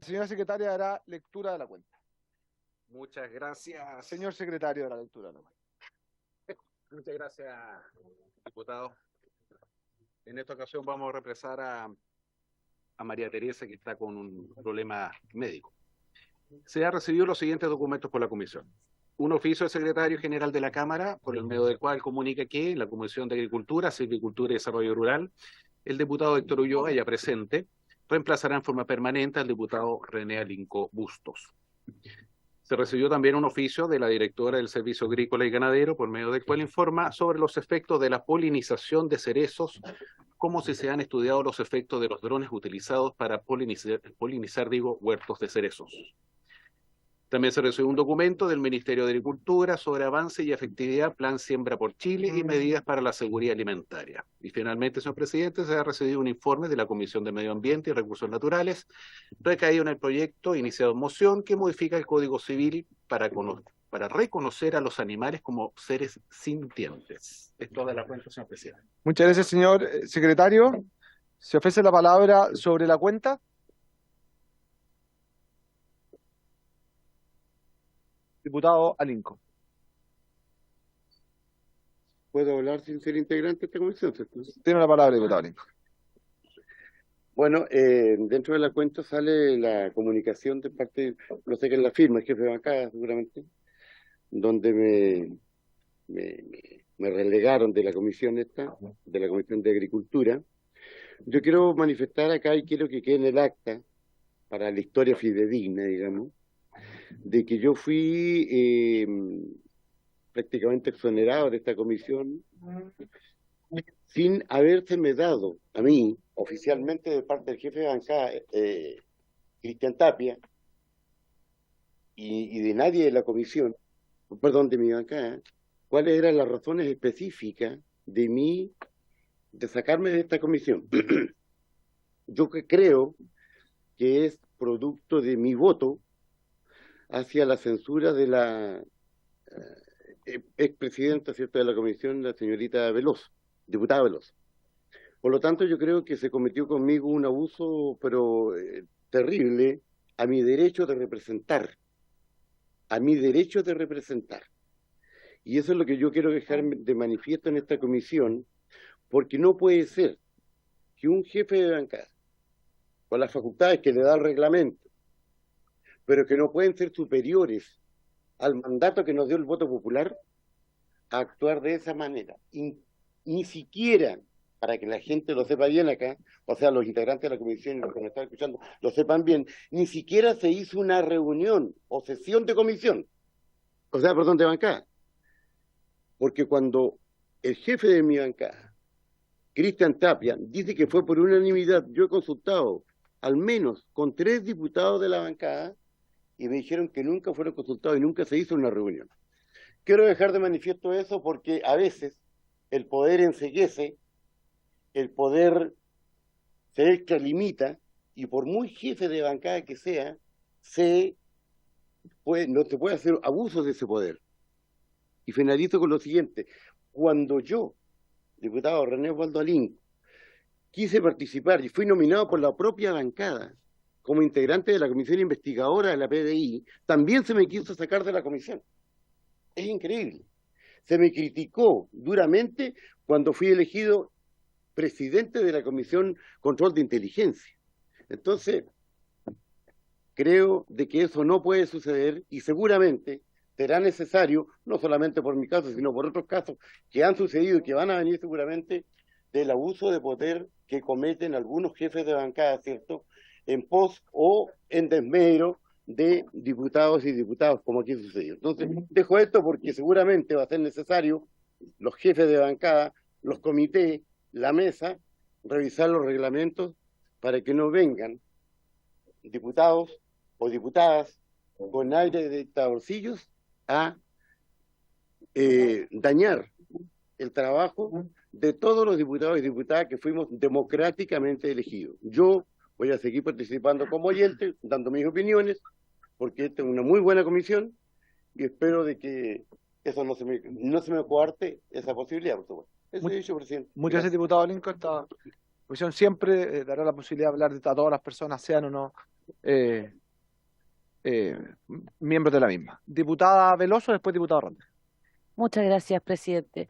Señora secretaria hará lectura de la cuenta. Muchas gracias. Señor secretario hará lectura de la cuenta. Muchas gracias, diputado. En esta ocasión vamos a represar a María Teresa, que está con un problema médico. Se ha recibido los siguientes documentos por la comisión. Un oficio del secretario general de la Cámara, por el medio del cual comunica que en la Comisión de Agricultura, Silvicultura y Desarrollo Rural, el diputado Héctor Ulloa, ya presente, reemplazará en forma permanente al diputado René Alinco Bustos. Se recibió también un oficio de la directora del Servicio Agrícola y Ganadero, por medio del cual informa sobre los efectos de la polinización de cerezos, como si se han estudiado los efectos de los drones utilizados para polinizar huertos de cerezos. También se recibió un documento del Ministerio de Agricultura sobre avance y efectividad Plan Siembra por Chile y medidas para la seguridad alimentaria. Y finalmente, señor presidente, se ha recibido un informe de la Comisión de Medio Ambiente y Recursos Naturales, recaído en el proyecto iniciado en moción que modifica el Código Civil para reconocer a los animales como seres sintientes. Es toda la cuenta, señor presidente. Muchas gracias, señor secretario. ¿Se ofrece la palabra sobre la cuenta? Diputado Alinco. ¿Puedo hablar sin ser integrante de esta comisión? Tiene la palabra, diputado Alinco. Bueno, dentro de la cuenta sale la comunicación de parte, no sé qué es la firma, el jefe de bancada seguramente, donde me relegaron de la comisión esta, de la Comisión de Agricultura. Yo quiero manifestar acá y quiero que quede en el acta, para la historia fidedigna, digamos, de que yo fui prácticamente exonerado de esta comisión sin habérseme dado a mí, oficialmente de parte del jefe de bancada, Cristian Tapia, y de nadie de la comisión, perdón, de mi bancada, cuáles eran las razones específicas de sacarme de esta comisión. Yo creo que es producto de mi voto hacia la censura de la expresidenta, ¿cierto?, de la comisión, la señorita Veloz, diputada Veloz. Por lo tanto, yo creo que se cometió conmigo un abuso, pero terrible, a mi derecho de representar, a mi derecho de representar. Y eso es lo que yo quiero dejar de manifiesto en esta comisión, porque no puede ser que un jefe de bancada, con las facultades que le da el reglamento, pero que no pueden ser superiores al mandato que nos dio el voto popular, a actuar de esa manera. Y ni siquiera, para que la gente lo sepa bien acá, o sea, los integrantes de la comisión y los que me están escuchando lo sepan bien, ni siquiera se hizo una reunión o sesión de comisión, o sea, perdón, de bancada. Porque cuando el jefe de mi bancada, Cristian Tapia, dice que fue por unanimidad, yo he consultado al menos con 3 diputados de la bancada y me dijeron que nunca fueron consultados y nunca se hizo una reunión. Quiero dejar de manifiesto eso porque a veces el poder enceguece, el poder se extralimita y por muy jefe de bancada que sea, no se puede hacer abuso de ese poder. Y finalizo con lo siguiente: cuando yo, diputado René Osvaldo Alinco, quise participar y fui nominado por la propia bancada como integrante de la comisión investigadora de la PDI, también se me quiso sacar de la comisión. Es increíble. Se me criticó duramente cuando fui elegido presidente de la Comisión Control de Inteligencia. Entonces, creo de que eso no puede suceder y seguramente será necesario, no solamente por mi caso, sino por otros casos que han sucedido y que van a venir seguramente, del abuso de poder que cometen algunos jefes de bancada, ¿cierto?, en pos o en desmedro de diputados y diputadas, como aquí sucedió. Entonces, dejo esto porque seguramente va a ser necesario los jefes de bancada, los comités, la mesa, revisar los reglamentos para que no vengan diputados o diputadas con aire de dictadorcillos a dañar el trabajo de todos los diputados y diputadas que fuimos democráticamente elegidos. Yo, Voy a seguir participando como oyente, dando mis opiniones, porque esta es una muy buena comisión y espero de que eso no se me coarte esa posibilidad, por supuesto. Eso he dicho, presidente. Muchas gracias, Gracias. diputado Lincoln. Esta comisión siempre dará la posibilidad de hablar de a todas las personas, sean o no eh, eh, miembros de la misma. Diputada Veloso, después diputado Ronda. Muchas gracias, presidente.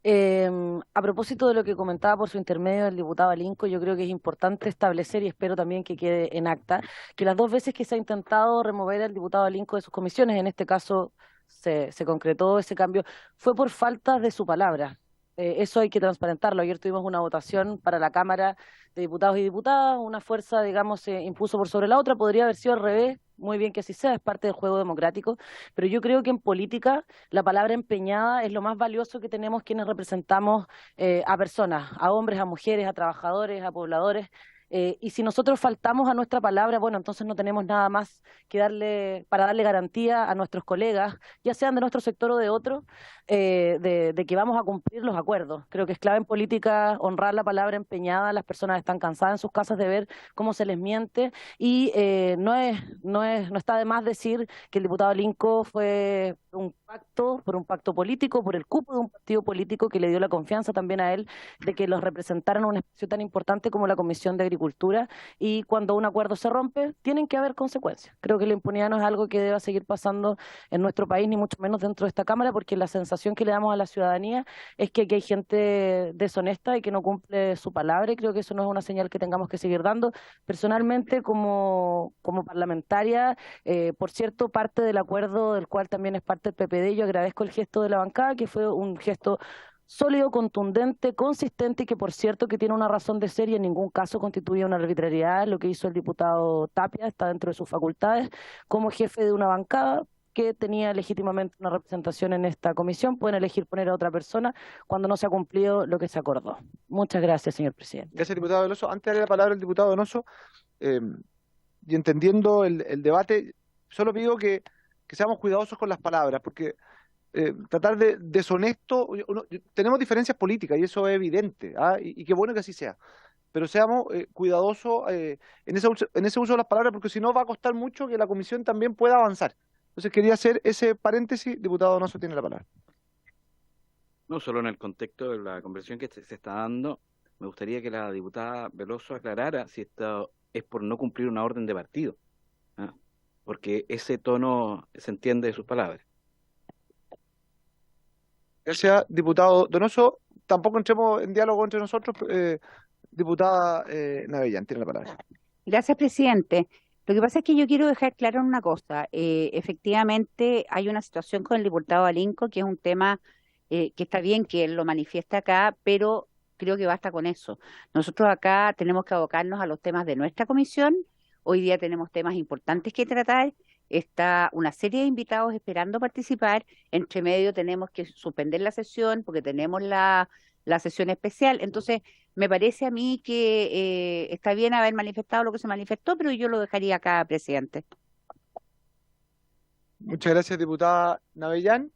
A propósito de lo que comentaba por su intermedio el diputado Alinco, yo creo que es importante establecer, y espero también que quede en acta, que las dos veces que se ha intentado remover al diputado Alinco de sus comisiones, en este caso se concretó ese cambio, fue por falta de su palabra. Eso hay que transparentarlo. Ayer tuvimos una votación para la Cámara de Diputados y Diputadas, una fuerza, digamos, se impuso por sobre la otra, podría haber sido al revés, muy bien que así sea, es parte del juego democrático, pero yo creo que en política la palabra empeñada es lo más valioso que tenemos quienes representamos a personas, a hombres, a mujeres, a trabajadores, a pobladores. Y si nosotros faltamos a nuestra palabra, bueno, entonces no tenemos nada más que para darle garantía a nuestros colegas, ya sean de nuestro sector o de otro, de que vamos a cumplir los acuerdos. Creo que es clave en política honrar la palabra empeñada. Las personas están cansadas en sus casas de ver cómo se les miente y no está de más decir que el diputado Linco fue por un pacto político, por el cupo de un partido político que le dio la confianza también a él de que los representaran en un espacio tan importante como la Comisión de Agricultura, y cuando un acuerdo se rompe, tienen que haber consecuencias. Creo que la impunidad no es algo que deba seguir pasando en nuestro país, ni mucho menos dentro de esta Cámara, porque la sensación que le damos a la ciudadanía es que aquí hay gente deshonesta y que no cumple su palabra, y creo que eso no es una señal que tengamos que seguir dando. Personalmente, como parlamentaria, por cierto, parte del acuerdo del cual también es parte el PPD, yo agradezco el gesto de la bancada, que fue un gesto sólido, contundente, consistente y que, por cierto, que tiene una razón de ser y en ningún caso constituye una arbitrariedad. Lo que hizo el diputado Tapia está dentro de sus facultades como jefe de una bancada que tenía legítimamente una representación en esta comisión. Pueden elegir poner a otra persona cuando no se ha cumplido lo que se acordó. Muchas gracias, señor presidente. Gracias, diputado Veloso. Antes de darle la palabra al diputado Donoso, y entendiendo el debate, solo pido que seamos cuidadosos con las palabras, porque tratar de deshonesto, tenemos diferencias políticas y eso es evidente, ¿ah? Y qué bueno que así sea, pero seamos cuidadosos en ese uso de las palabras, porque si no va a costar mucho que la comisión también pueda avanzar. Entonces quería hacer ese paréntesis. Diputado Donoso tiene la palabra. No solo en el contexto de la conversación que se está dando, me gustaría que la diputada Veloso aclarara si esto es por no cumplir una orden de partido, ¿ah? Porque ese tono se entiende de sus palabras. Gracias, diputado Donoso. Tampoco entremos en diálogo entre nosotros. Diputada Navellán, tiene la palabra. Gracias, presidente. Lo que pasa es que yo quiero dejar claro una cosa. Efectivamente, hay una situación con el diputado Alinco que es un tema que está bien que él lo manifiesta acá, pero creo que basta con eso. Nosotros acá tenemos que abocarnos a los temas de nuestra comisión. Hoy día tenemos temas importantes que tratar. Está una serie de invitados esperando participar. Entre medio tenemos que suspender la sesión porque tenemos la sesión especial. Entonces, me parece a mí que está bien haber manifestado lo que se manifestó, pero yo lo dejaría acá, presidente. Muchas gracias, diputada Navellán.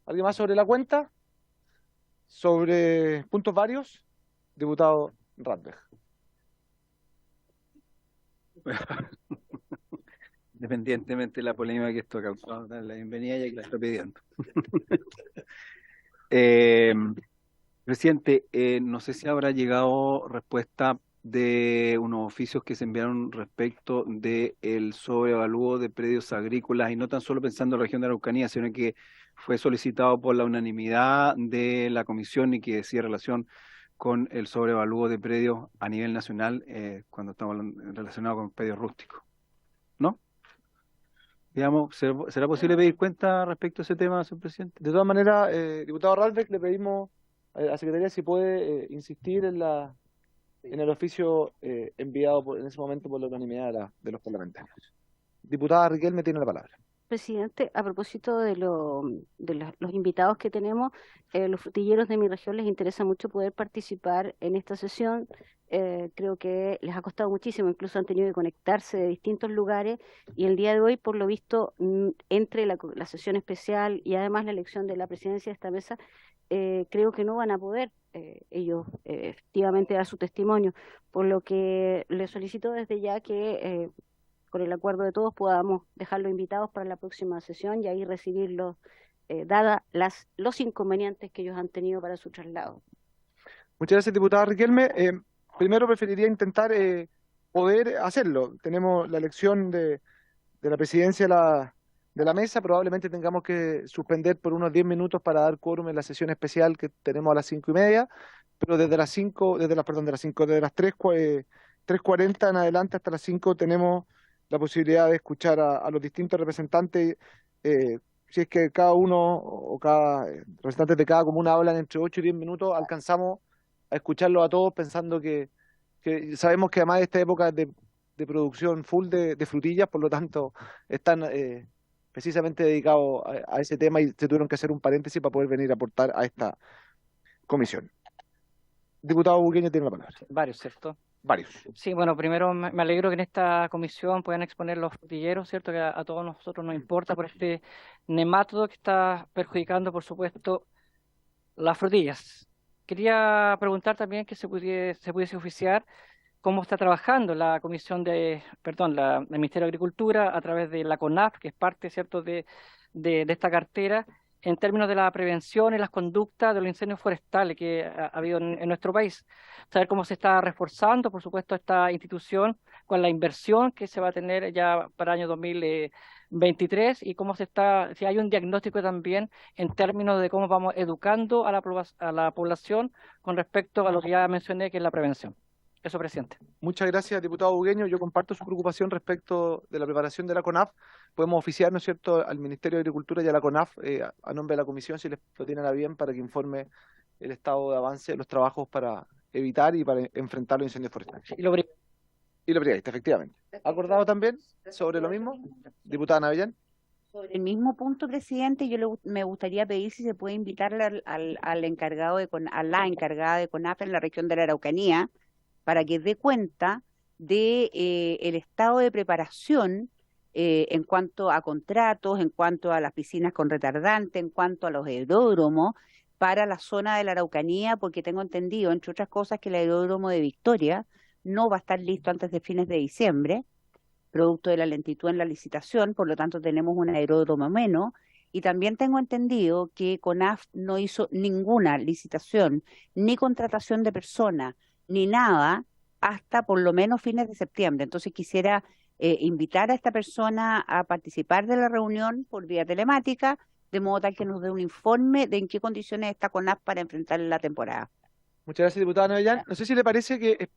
¿Alguien más sobre la cuenta? Sobre puntos varios, diputado Radberg. Independientemente de la polémica que esto ha causado, dar la bienvenida ya que la está pidiendo. Presidente, no sé si habrá llegado respuesta de unos oficios que se enviaron respecto del sobreavalúo de predios agrícolas, y no tan solo pensando en la región de Araucanía, sino que fue solicitado por la unanimidad de la comisión y que decía relación con el sobreavalúo de predios a nivel nacional cuando estamos relacionados con predios rústicos, ¿no? Digamos, ¿será posible pedir cuenta respecto a ese tema, señor presidente? De todas maneras, diputado Radberg, le pedimos a la Secretaría si puede insistir en el oficio enviado en ese momento por la unanimidad de los parlamentarios. Diputada Riquelme tiene la palabra. Presidente, a propósito de los invitados que tenemos, los frutilleros de mi región les interesa mucho poder participar en esta sesión. Creo que les ha costado muchísimo, incluso han tenido que conectarse de distintos lugares y el día de hoy, por lo visto, entre la sesión especial y además la elección de la presidencia de esta mesa, creo que no van a poder ellos efectivamente dar su testimonio, por lo que les solicito desde ya que con el acuerdo de todos podamos dejarlos invitados para la próxima sesión y ahí recibirlos, dadas los inconvenientes que ellos han tenido para su traslado. Muchas gracias, diputada Riquelme. Primero preferiría intentar poder hacerlo. Tenemos la elección de la presidencia de la mesa. Probablemente tengamos que suspender por unos 10 minutos para dar quórum en la sesión especial que tenemos a las 5:30, pero desde las 3:40 en adelante hasta las 5 tenemos la posibilidad de escuchar a los distintos representantes. Si es que cada uno o cada representante de cada comuna hablan entre 8 y 10 minutos, alcanzamos a escucharlos a todos, pensando que sabemos que además esta época es de producción full de frutillas, por lo tanto están precisamente dedicados a ese tema y se tuvieron que hacer un paréntesis para poder venir a aportar a esta comisión. Diputado Bugueño tiene la palabra. Varios, ¿cierto? Varios. Sí, bueno, primero me alegro que en esta comisión puedan exponer los frutilleros, ¿cierto? Que a todos nosotros nos importa por este nemátodo que está perjudicando, por supuesto, las frutillas. Quería preguntar también que se pudiese oficiar cómo está trabajando la comisión el Ministerio de Agricultura a través de la CONAF, que es parte, ¿cierto?, de esta cartera, en términos de la prevención y las conductas de los incendios forestales que ha habido en nuestro país. Saber cómo se está reforzando, por supuesto, esta institución con la inversión que se va a tener ya para el año 2023 y si hay un diagnóstico también en términos de cómo vamos educando a la población con respecto a lo que ya mencioné, que es la prevención. Eso, presidente. Muchas gracias, diputado Bugueño. Yo comparto su preocupación respecto de la preparación de la CONAF. Podemos oficiar, ¿no es cierto?, al Ministerio de Agricultura y a la CONAF a nombre de la comisión, si les lo tienen a bien, para que informe el estado de avance de los trabajos para evitar y para enfrentar los incendios forestales. Y lo brigadista, efectivamente. ¿Acordado también sobre lo mismo, diputada Navellán? Sobre el mismo punto, presidente, me gustaría pedir si se puede invitar al encargado a la encargada de CONAF en la región de la Araucanía, para que dé cuenta de el estado de preparación en cuanto a contratos, en cuanto a las piscinas con retardante, en cuanto a los aeródromos para la zona de la Araucanía, porque tengo entendido, entre otras cosas, que el aeródromo de Victoria no va a estar listo antes de fines de diciembre, producto de la lentitud en la licitación, por lo tanto tenemos un aeródromo menos. Y también tengo entendido que CONAF no hizo ninguna licitación, ni contratación de personas, ni nada, hasta por lo menos fines de septiembre. Entonces quisiera invitar a esta persona a participar de la reunión por vía telemática, de modo tal que nos dé un informe de en qué condiciones está CONAF para enfrentar la temporada. Muchas gracias, diputada Navellán. No sé si le parece que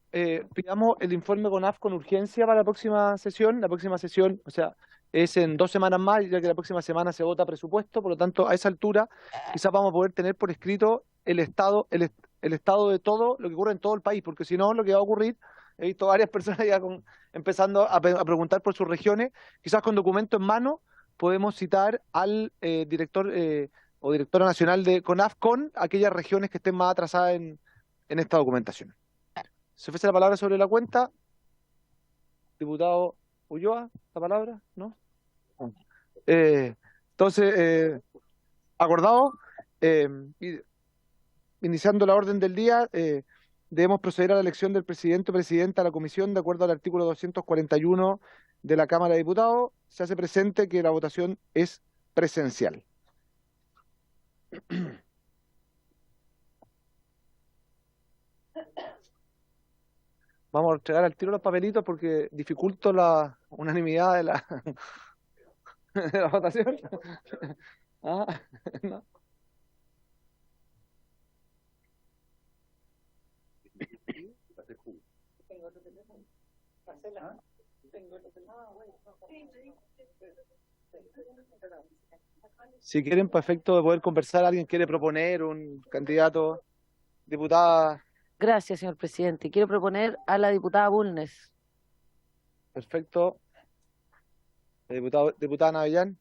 pidamos el informe CONAF con urgencia para la próxima sesión. La próxima sesión, o sea, es en 2 semanas más, ya que la próxima semana se vota presupuesto, por lo tanto, a esa altura quizás vamos a poder tener por escrito el estado de todo lo que ocurre en todo el país, porque si no, lo que va a ocurrir, he visto varias personas ya empezando a preguntar por sus regiones, quizás con documento en mano podemos citar al director o directora nacional de CONAF con aquellas regiones que estén más atrasadas en esta documentación. ¿Se ofrece la palabra sobre la cuenta? Diputado Ulloa, ¿la palabra? ¿No? Entonces, acordado, iniciando la orden del día, debemos proceder a la elección del presidente o presidenta de la comisión de acuerdo al artículo 241 de la Cámara de Diputados. Se hace presente que la votación es presencial. Vamos a entregar al tiro los papelitos porque dificulto la unanimidad de la, de la votación. Ah, no. Si quieren, para efecto de poder conversar, ¿alguien quiere proponer un candidato? Diputada. Gracias, señor presidente. Quiero proponer a la diputada Bulnes. Perfecto. Diputada Navellán.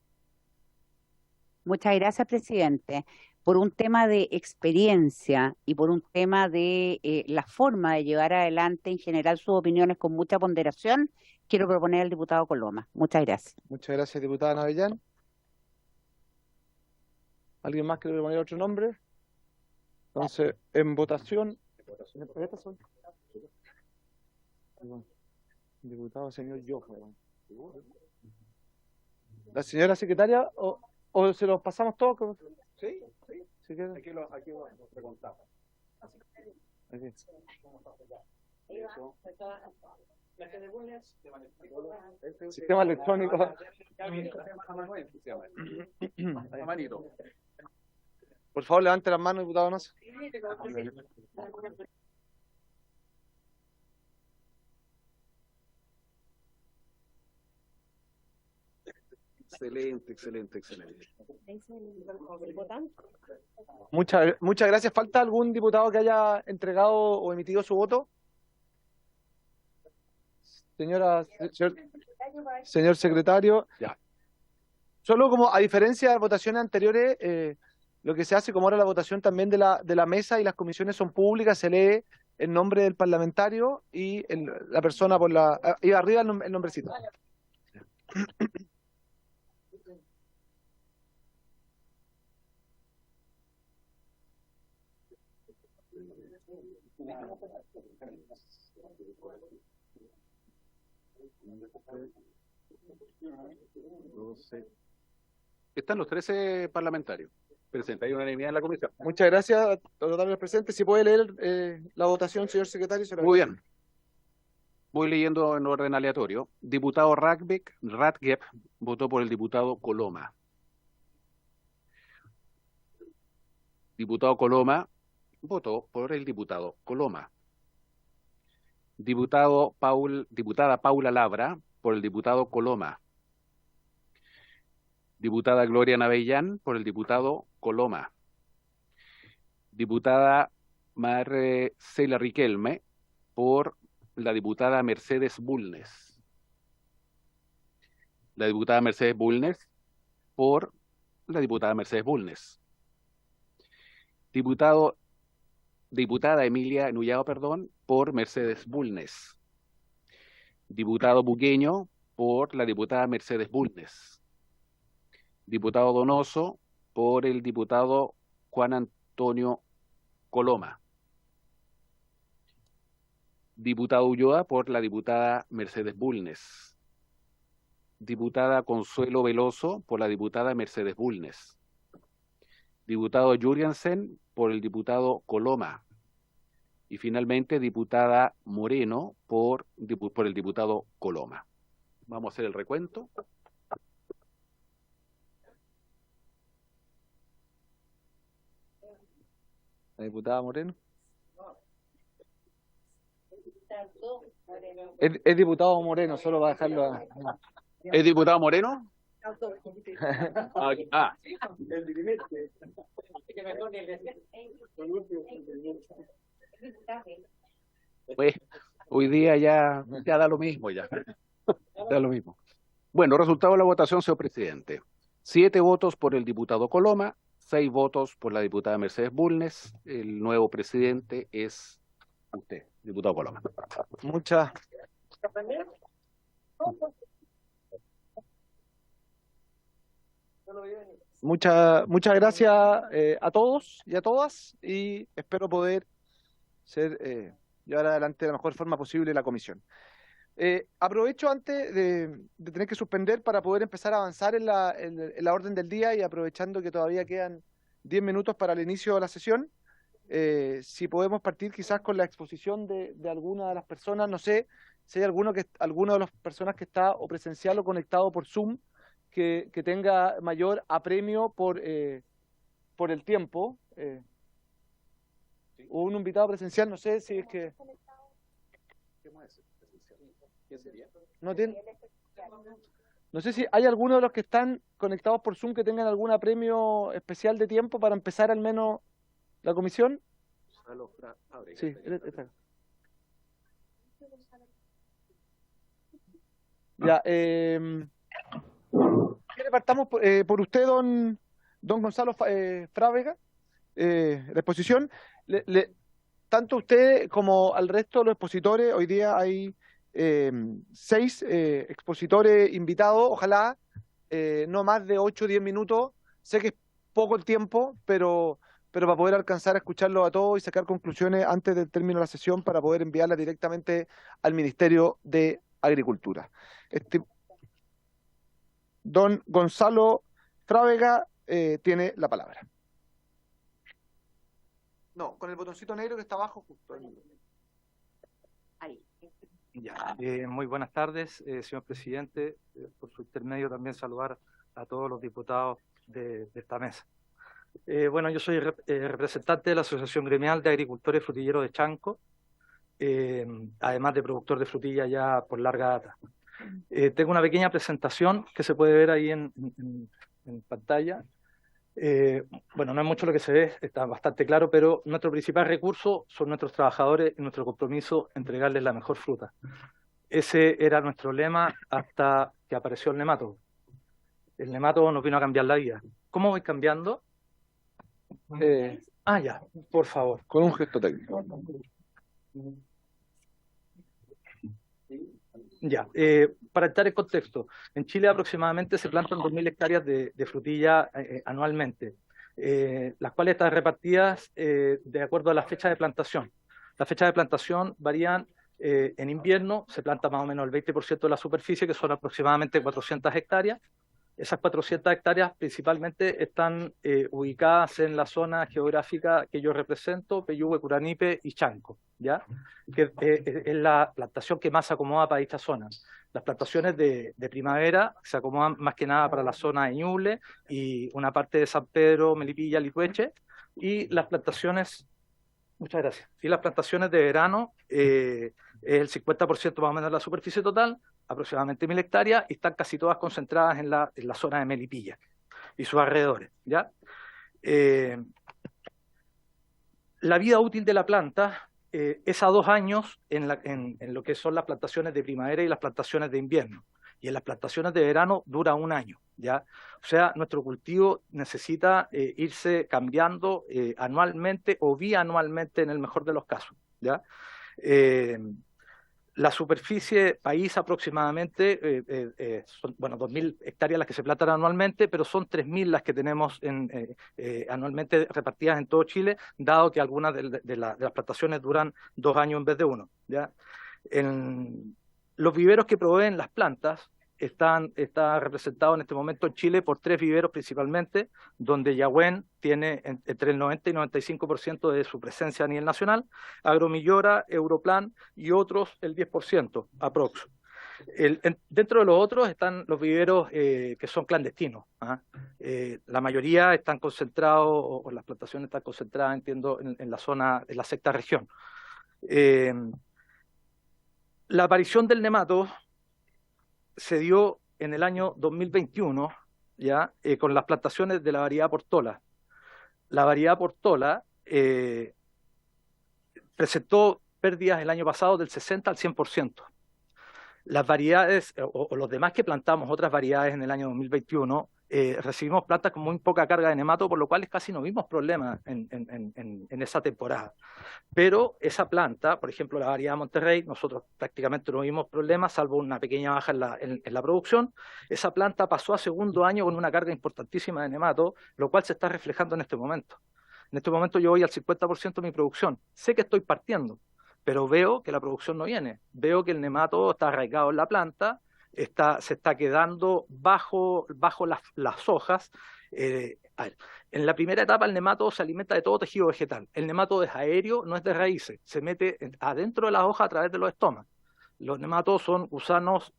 Muchas gracias, presidente. Por un tema de experiencia y por un tema de la forma de llevar adelante en general sus opiniones con mucha ponderación, quiero proponer al diputado Coloma. Muchas gracias. Muchas gracias, diputada Navellán. ¿Alguien más quiere proponer otro nombre? Entonces, en votación, diputado señor Joffre. La señora secretaria, o se los pasamos todos. Sí, Si quiere. aquí lo preguntamos. Aquí. Sistema electrónico. Por favor, levante las manos, diputado Donoso. Excelente, excelente, excelente. Muchas gracias. ¿Falta algún diputado que haya entregado o emitido su voto? Señor secretario. Ya. Solo como a diferencia de votaciones anteriores, lo que se hace como ahora la votación también de la mesa y las comisiones son públicas, se lee el nombre del parlamentario y la persona y arriba el nombrecito. Están los 13 parlamentarios presentes. Hay unanimidad en la comisión. Muchas gracias a los notables presentes. Si puede leer la votación, señor secretario. Muy bien. Voy leyendo en orden aleatorio. Diputado Radgeb votó por el diputado Coloma. Diputado Coloma votó por el diputado Coloma. Diputada Paula Labra por el diputado Coloma. Diputada Gloria Navellán por el diputado Coloma. Diputada Marcela Riquelme por la diputada Mercedes Bulnes. La diputada Mercedes Bulnes por la diputada Mercedes Bulnes. Diputada Emilia Nullao, por Mercedes Bulnes. Diputado Bugueño por la diputada Mercedes Bulnes. Diputado Donoso por el diputado Juan Antonio Coloma. Diputado Ulloa por la diputada Mercedes Bulnes. Diputada Consuelo Veloso por la diputada Mercedes Bulnes. Diputado Jurgensen por el diputado Coloma. Y finalmente, diputada Moreno por el diputado Coloma. Vamos a hacer el recuento. La diputada Moreno. Es diputado Moreno, solo va a dejarlo. ¿Es diputado Moreno? Pues hoy día ya da lo mismo ya. Da lo mismo. Bueno, resultado de la votación, señor presidente. 7 votos por el diputado Coloma, 6 votos por la diputada Mercedes Bulnes. El nuevo presidente es usted, diputado Coloma. Muchas gracias a todos y a todas, y espero poder llevar adelante de la mejor forma posible la comisión. Aprovecho antes de tener que suspender para poder empezar a avanzar en la orden del día, y aprovechando que todavía quedan 10 minutos para el inicio de la sesión, si podemos partir quizás con la exposición de alguna de las personas. No sé si hay alguna de las personas que está o presencial o conectado por Zoom que tenga mayor apremio por el tiempo. O un invitado presencial, no sé si es que... No sé si hay alguno de los que están conectados por Zoom que tengan algún apremio especial de tiempo para empezar al menos la comisión. Sí, está. Ya, partamos por usted, don Gonzalo Frávega, la exposición. Tanto usted como al resto de los expositores, hoy día hay 6 expositores invitados, ojalá no más de 8 o 10 minutos. Sé que es poco el tiempo, pero pero para poder alcanzar a escucharlo a todos y sacar conclusiones antes del término de la sesión para poder enviarlas directamente al Ministerio de Agricultura. Don Gonzalo Frávega tiene la palabra. No, con el botoncito negro que está abajo justo. Ahí. Ya, muy buenas tardes, señor presidente. Por su intermedio también saludar a todos los diputados de esta mesa. Bueno, yo soy representante de la Asociación Gremial de Agricultores Frutilleros de Chanco, además de productor de frutilla ya por larga data. Tengo una pequeña presentación que se puede ver ahí en pantalla. Bueno, no es mucho lo que se ve, está bastante claro, pero nuestro principal recurso son nuestros trabajadores y nuestro compromiso entregarles la mejor fruta. Ese era nuestro lema hasta que apareció el nemato. El nemato nos vino a cambiar la vida. ¿Cómo voy cambiando? Ya, por favor. Con un gesto técnico. Ya, para entrar en contexto, en Chile aproximadamente se plantan 2.000 hectáreas de frutilla anualmente, las cuales están repartidas de acuerdo a la fecha de plantación. Las fechas de plantación varían, en invierno se planta más o menos el 20% de la superficie, que son aproximadamente 400 hectáreas. Esas 400 hectáreas principalmente están ubicadas en la zona geográfica que yo represento, Peyúgue, Curanipe y Chanco, ¿ya? Que es la plantación que más se acomoda para esta zona. Las plantaciones de primavera se acomodan más que nada para la zona de Ñuble y una parte de San Pedro, Melipilla, Litueche, y las plantaciones, muchas gracias, y las plantaciones de verano es el 50% más o menos de la superficie total, aproximadamente 1.000 hectáreas, y están casi todas concentradas en la zona de Melipilla y sus alrededores, ¿ya? La vida útil de la planta es a 2 años en lo que son las plantaciones de primavera y las plantaciones de invierno, y en las plantaciones de verano dura 1 año, ¿ya? O sea, nuestro cultivo necesita irse cambiando anualmente o bianualmente en el mejor de los casos, ¿ya? La superficie país aproximadamente son, bueno, 2.000 hectáreas las que se plantan anualmente, pero son 3.000 las que tenemos anualmente repartidas en todo Chile, dado que algunas de las plantaciones duran 2 años en vez de 1, ¿ya? Los viveros que proveen las plantas están representados en este momento en Chile por 3 viveros principalmente, donde Yahuen tiene entre el 90 y 95% de su presencia a nivel nacional, Agromillora, Europlan y otros el 10%, aprox. Dentro de los otros están los viveros que son clandestinos. La mayoría están concentrados, o las plantaciones están concentradas, entiendo, en la zona, en la sexta región. La aparición del nemato se dio en el año 2021, ¿ya? Con las plantaciones de la variedad Portola. La variedad Portola presentó pérdidas el año pasado del 60 al 100%. Las variedades, o los demás que plantamos, otras variedades en el año 2021, recibimos plantas con muy poca carga de nemato, por lo cual casi no vimos problemas en esa temporada. Pero esa planta, por ejemplo, la variedad Monterrey, nosotros prácticamente no vimos problemas, salvo una pequeña baja en la producción. Esa planta pasó a segundo año con una carga importantísima de nemato, lo cual se está reflejando en este momento. En este momento yo voy al 50% de mi producción. Sé que estoy partiendo, pero veo que la producción no viene. Veo que el nemato está arraigado en la planta, se está quedando bajo las hojas. En la primera etapa el nemato se alimenta de todo tejido vegetal. El nemato es aéreo, no es de raíces, se mete adentro de las hojas a través de los estomas. Los nematos son gusanos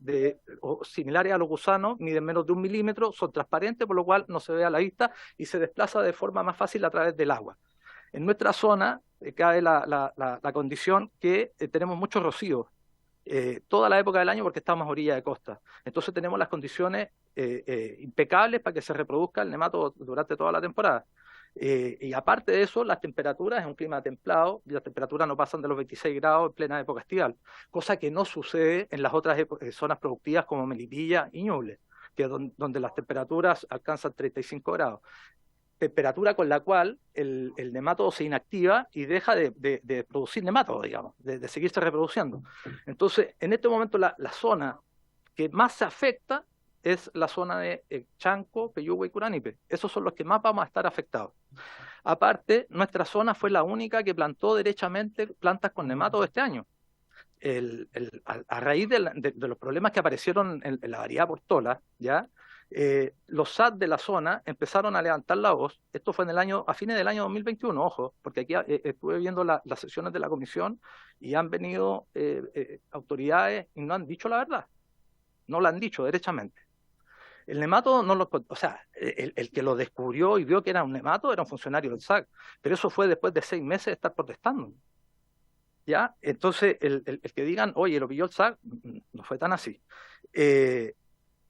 similares a los gusanos, miden menos de 1 milímetro, son transparentes, por lo cual no se ve a la vista y se desplaza de forma más fácil a través del agua. En nuestra zona cae la condición que tenemos mucho rocío toda la época del año porque estamos a orilla de costa. Entonces tenemos las condiciones impecables para que se reproduzca el nemato durante toda la temporada. Y aparte de eso, las temperaturas, es un clima templado, y las temperaturas no pasan de los 26 grados en plena época estival, cosa que no sucede en las otras zonas productivas como Melipilla y Ñuble, que es donde las temperaturas alcanzan 35 grados. Temperatura con la cual el nematodo se inactiva y deja de producir nematodo, digamos, de seguirse reproduciendo. Entonces, en este momento la zona que más se afecta es la zona de Chanco, Peyúgue y Curanipe. Esos son los que más vamos a estar afectados. Aparte, nuestra zona fue la única que plantó derechamente plantas con nematos este año. A raíz de los problemas que aparecieron en la variedad Portola, ¿ya? Los SAT de la zona empezaron a levantar la voz. Esto fue a fines del año 2021, ojo, porque aquí estuve viendo las sesiones de la comisión y han venido autoridades y no han dicho la verdad. No lo han dicho derechamente. El nemato no lo, o sea, el que lo descubrió y vio que era un nemato era un funcionario del SAC, pero eso fue después de 6 meses de estar protestando. ¿Ya? Entonces, el que digan, oye, lo pilló el SAC, no fue tan así.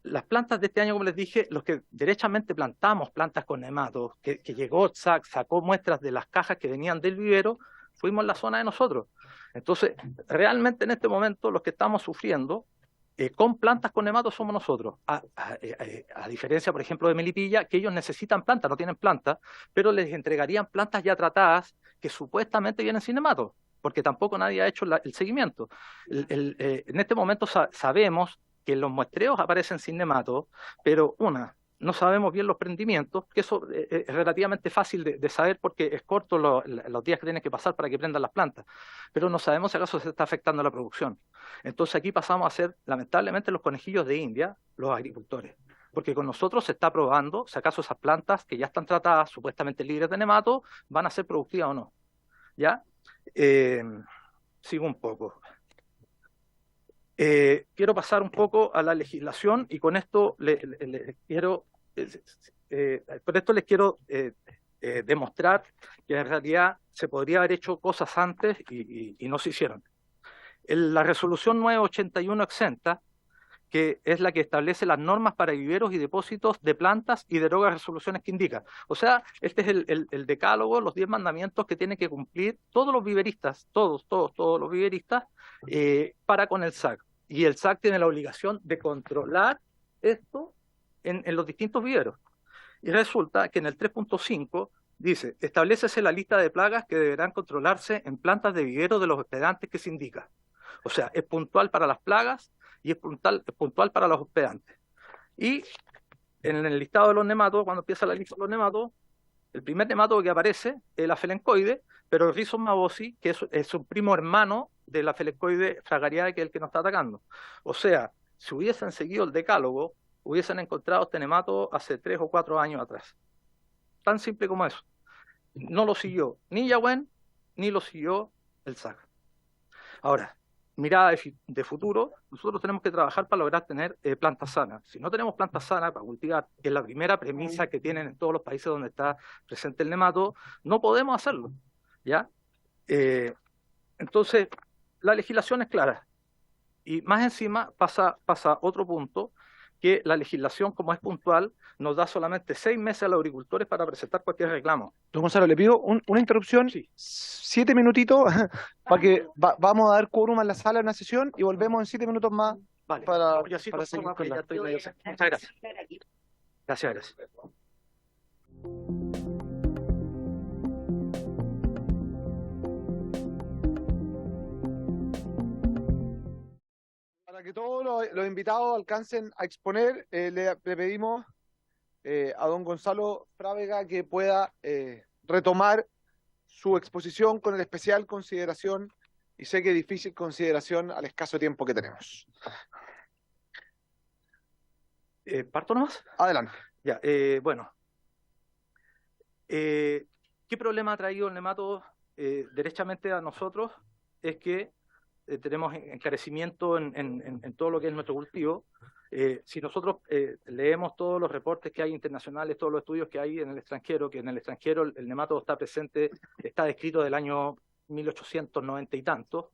Las plantas de este año, como les dije, los que derechamente plantamos plantas con nematos, que llegó el SAC, sacó muestras de las cajas que venían del vivero, fuimos en la zona de nosotros. Entonces, realmente en este momento los que estamos sufriendo con plantas con nematos somos nosotros, a diferencia, por ejemplo, de Melipilla, que ellos necesitan plantas, no tienen plantas, pero les entregarían plantas ya tratadas que supuestamente vienen sin nematos, porque tampoco nadie ha hecho el seguimiento. En este momento sabemos que los muestreos aparecen sin nematos, pero no sabemos bien los prendimientos, que eso es relativamente fácil de saber porque es corto los días que tienen que pasar para que prendan las plantas, pero no sabemos si acaso se está afectando la producción. Entonces aquí pasamos a ser, lamentablemente, los conejillos de India, los agricultores, porque con nosotros se está probando si acaso esas plantas que ya están tratadas, supuestamente libres de nemato, van a ser productivas o no. ¿Ya? Sigo un poco. Quiero pasar un poco a la legislación y con esto les quiero demostrar que en realidad se podría haber hecho cosas antes y no se hicieron. La resolución 981 exenta, que es la que establece las normas para viveros y depósitos de plantas y deroga resoluciones que indica. O sea, este es el decálogo, los 10 mandamientos que tienen que cumplir todos los viveristas, todos los viveristas, para con el SAC. Y el SAC tiene la obligación de controlar esto en los distintos viveros. Y resulta que en el 3.5 dice, establécese la lista de plagas que deberán controlarse en plantas de vivero de los hospedantes que se indica. O sea, es puntual para las plagas y es puntual para los hospedantes. Y en el listado de los nematos, cuando empieza la lista de los nematos, el primer nemato que aparece es la felencoide, pero el Rhizos mavosi, que es un primo hermano de la felencoide fragariae, que es el que nos está atacando. O sea, si hubiesen seguido el decálogo, hubiesen encontrado este nemato hace 3 o 4 años atrás. Tan simple como eso. No lo siguió ni Yahuen, ni lo siguió el SAC. Ahora, mirada de futuro, nosotros tenemos que trabajar para lograr tener plantas sanas. Si no tenemos plantas sanas para cultivar, que es la primera premisa que tienen en todos los países donde está presente el nemato, no podemos hacerlo, ¿ya? Entonces, la legislación es clara. Y más encima pasa otro punto, que la legislación, como es puntual, nos da solamente 6 meses a los agricultores para presentar cualquier reclamo. Don Gonzalo, le pido una interrupción, Sí. 7 minutitos, para que vamos a dar quórum en la sala en la sesión y volvemos en 7 minutos más Vale, para para seguir con ya la... estoy medio seco. Muchas gracias. Gracias. Para que todos los invitados alcancen a exponer, le pedimos a don Gonzalo Frávega que pueda retomar su exposición con el especial consideración, y sé que difícil consideración al escaso tiempo que tenemos. ¿Parto nomás? Adelante. Ya, bueno. ¿Qué problema ha traído el nemato derechamente a nosotros? Es que tenemos encarecimiento en todo lo que es nuestro cultivo. Si nosotros leemos todos los reportes que hay internacionales, todos los estudios que hay en el extranjero, que en el extranjero el nemato está presente, está descrito del año 1890 y tanto,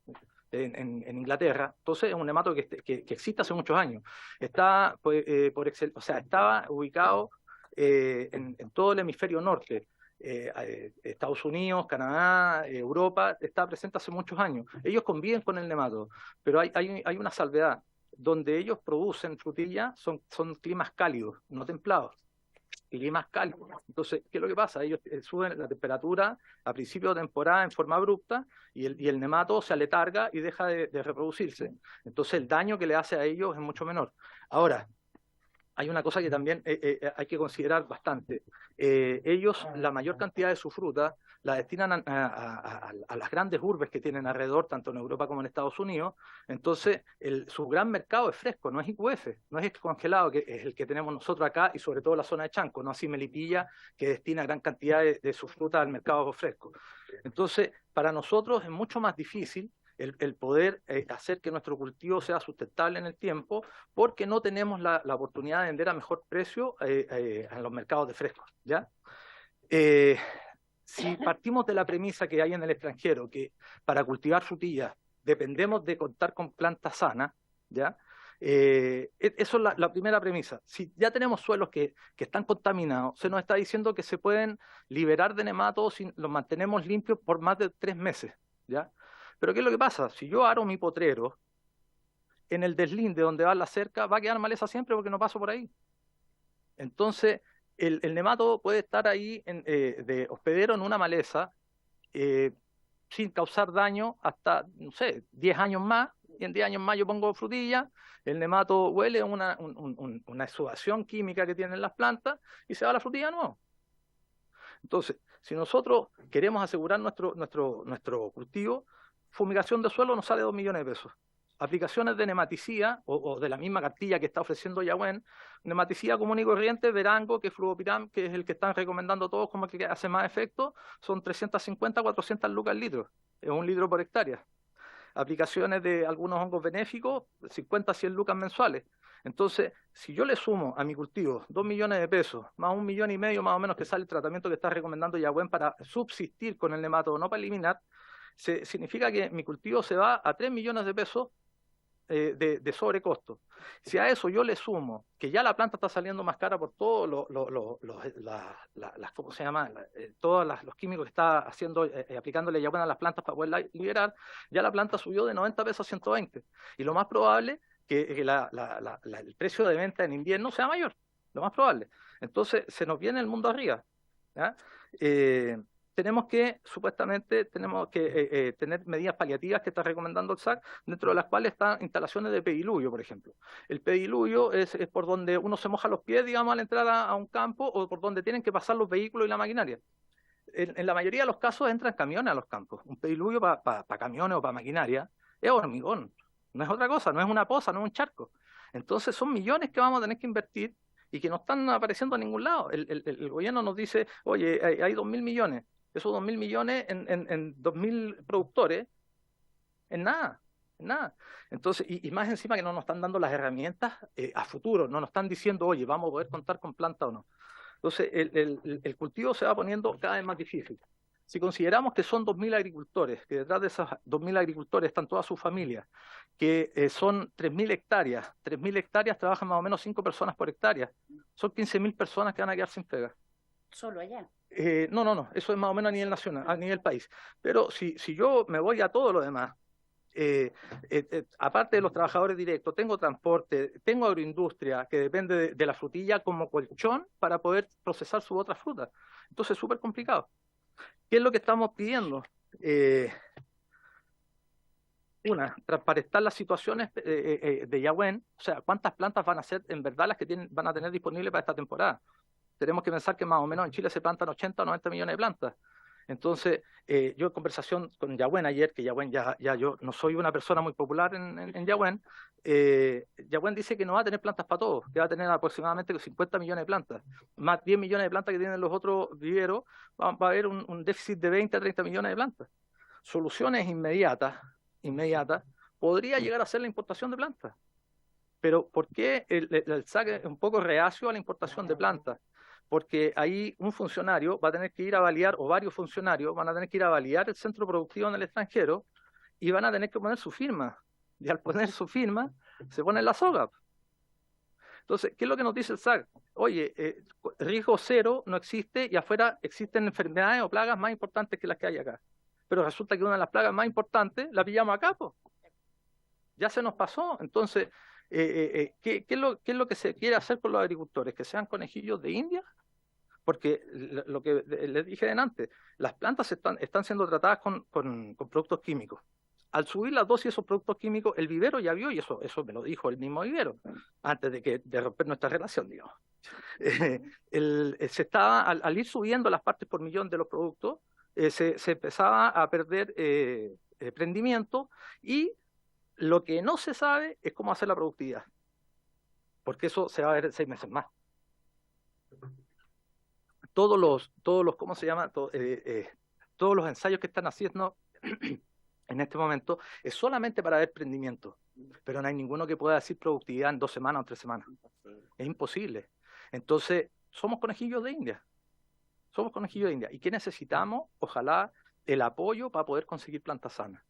en Inglaterra. Entonces es un nemato que existe hace muchos años. Está estaba ubicado en todo el hemisferio norte. Estados Unidos, Canadá, Europa, está presente hace muchos años. Ellos conviven con el nemato, pero hay una salvedad. Donde ellos producen frutilla son climas cálidos, no templados. Climas cálidos. Entonces, ¿qué es lo que pasa? Ellos suben la temperatura a principio de temporada en forma abrupta y el nemato se aletarga y deja de reproducirse. Entonces, el daño que le hace a ellos es mucho menor. Ahora, hay una cosa que también hay que considerar bastante. Ellos, la mayor cantidad de su fruta la destinan a las grandes urbes que tienen alrededor, tanto en Europa como en Estados Unidos. Entonces, su gran mercado es fresco, no es IQF, no es congelado, que es el que tenemos nosotros acá, y sobre todo la zona de Chanco, no así Melipilla, que destina gran cantidad de su fruta al mercado fresco. Entonces, para nosotros es mucho más difícil el poder hacer que nuestro cultivo sea sustentable en el tiempo, porque no tenemos la oportunidad de vender a mejor precio en los mercados de frescos, ¿ya? Si partimos de la premisa que hay en el extranjero, que para cultivar frutillas dependemos de contar con plantas sanas, ¿ya? Eso es la primera premisa. Si ya tenemos suelos que están contaminados, se nos está diciendo que se pueden liberar de nematodos si los mantenemos limpios por más de 3 meses, ¿ya? Pero ¿qué es lo que pasa? Si yo aro mi potrero, en el deslinde donde va la cerca va a quedar maleza siempre porque no paso por ahí. Entonces, el nematodo puede estar ahí de hospedero en una maleza sin causar daño hasta, no sé, 10 años más, y en 10 años más yo pongo frutilla, el nemato huele una exudación química que tienen las plantas y se va la frutilla de nuevo. Entonces, si nosotros queremos asegurar nuestro cultivo, fumigación de suelo nos sale 2 millones de pesos. Aplicaciones de nematicida o de la misma cartilla que está ofreciendo Yahuen, nematicida común y corriente, Verango, que es fluopiram, que es el que están recomendando todos como que hace más efecto, son 350, 400 lucas al litro, es 1 litro por hectárea. Aplicaciones de algunos hongos benéficos, 50, 100 lucas mensuales. Entonces, si yo le sumo a mi cultivo 2 millones de pesos, más 1,5 millones más o menos que sale el tratamiento que está recomendando Yahuen para subsistir con el nematodo, no para eliminar, significa que mi cultivo se va a 3 millones de pesos de sobrecosto. Si a eso yo le sumo que ya la planta está saliendo más cara por todos ¿cómo se llama? Todos los químicos que está haciendo, aplicándole Yahuen a las plantas para poderla liberar, ya la planta subió de 90 pesos a 120. Y lo más probable que el precio de venta en invierno sea mayor, lo más probable. Entonces se nos viene el mundo arriba, ¿ya? Supuestamente tenemos que tener medidas paliativas que está recomendando el SAC, dentro de las cuales están instalaciones de pediluvio, por ejemplo. El pediluvio es por donde uno se moja los pies, digamos, al entrar a un campo, o por donde tienen que pasar los vehículos y la maquinaria. En la mayoría de los casos entran camiones a los campos. Un pediluvio para camiones o para maquinaria es hormigón, no es otra cosa, no es una poza, no es un charco. Entonces son millones que vamos a tener que invertir y que no están apareciendo en ningún lado. El gobierno nos dice, oye, hay 2.000 millones. Esos 2.000 millones en 2.000 productores, en nada, en nada. Entonces, y más encima que no nos están dando las herramientas a futuro, no nos están diciendo, oye, vamos a poder contar con planta o no. Entonces, el cultivo se va poniendo cada vez más difícil. Si consideramos que son 2.000 agricultores, que detrás de esos 2.000 agricultores están todas sus familias, que son 3.000 hectáreas, 3.000 hectáreas trabajan más o menos 5 personas por hectárea, son 15.000 personas que van a quedar sin pega. Solo allá. No, eso es más o menos a nivel nacional, a nivel país. Pero si yo me voy a todo lo demás, aparte de los trabajadores directos, tengo transporte, tengo agroindustria que depende de la frutilla como colchón para poder procesar su otra fruta. Entonces es súper complicado. ¿Qué es lo que estamos pidiendo? Transparentar las situaciones de Yahuen, o sea, cuántas plantas van a ser en verdad las que van a tener disponibles para esta temporada. Tenemos que pensar que más o menos en Chile se plantan 80 o 90 millones de plantas. Entonces, yo en conversación con Yahuen ayer, que Yahuen ya yo no soy una persona muy popular en Yahuen, Yahuen dice que no va a tener plantas para todos, que va a tener aproximadamente 50 millones de plantas, más 10 millones de plantas que tienen los otros viveros, va a haber un déficit de 20 a 30 millones de plantas. Soluciones inmediatas, podría llegar a ser la importación de plantas. Pero ¿por qué el SAC es un poco reacio a la importación de plantas? Porque ahí un funcionario va a tener que ir a validar, o varios funcionarios van a tener que ir a validar el centro productivo en el extranjero y van a tener que poner su firma. Y al poner su firma, se pone la soga. Entonces, ¿qué es lo que nos dice el SAC? Oye, riesgo cero no existe y afuera existen enfermedades o plagas más importantes que las que hay acá. Pero resulta que una de las plagas más importantes la pillamos acá, pues. Ya se nos pasó. Entonces, ¿qué es lo que se quiere hacer con los agricultores? ¿Que sean conejillos de India? Porque lo que les dije antes, las plantas están siendo tratadas con productos químicos. al subir las dosis de esos productos químicos, el vivero ya vio, y eso me lo dijo el mismo vivero, antes de romper nuestra relación, digamos. Al ir subiendo las partes por millón de los productos, se empezaba a perder rendimiento, y lo que no se sabe es cómo hacer la productividad, porque eso se va a ver en 6 meses más. Todos los ¿cómo se llama? Todos los ensayos que están haciendo en este momento es solamente para ver rendimiento, pero no hay ninguno que pueda decir productividad en 2 semanas o 3 semanas. Es imposible. Entonces, somos conejillos de India. Somos conejillos de India. ¿Y qué necesitamos? Ojalá el apoyo para poder conseguir plantas sanas.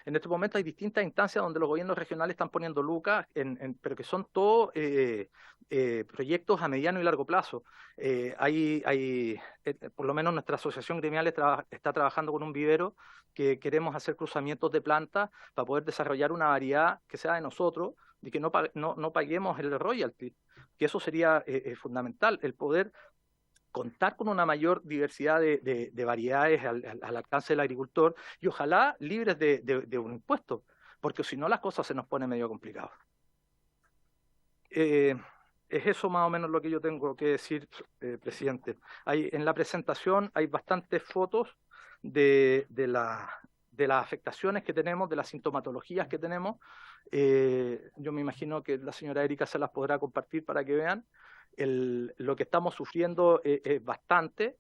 En este momento hay distintas instancias donde los gobiernos regionales están poniendo lucas, pero que son todos proyectos a mediano y largo plazo. Por lo menos nuestra asociación gremial está trabajando con un vivero que queremos hacer cruzamientos de plantas para poder desarrollar una variedad que sea de nosotros y que no paguemos el royalty, que eso sería fundamental, el poder contar con una mayor diversidad de variedades al alcance del agricultor, y ojalá libres de un impuesto, porque si no las cosas se nos ponen medio complicadas. Es eso más o menos lo que yo tengo que decir, presidente. En la presentación hay bastantes fotos de las afectaciones que tenemos, de las sintomatologías que tenemos. Yo me imagino que la señora Erika se las podrá compartir para que vean. Lo que estamos sufriendo es bastante.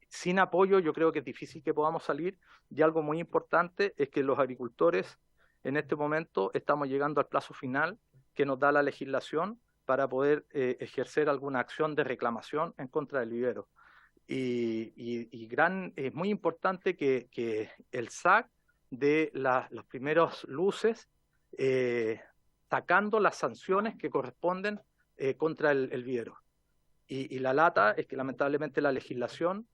Sin apoyo yo creo que es difícil que podamos salir, y algo muy importante es que los agricultores en este momento estamos llegando al plazo final que nos da la legislación para poder ejercer alguna acción de reclamación en contra del vivero. Es muy importante que el SAC dé las primeras luces, sacando las sanciones que corresponden contra el vivero. Y la lata es que lamentablemente la legislación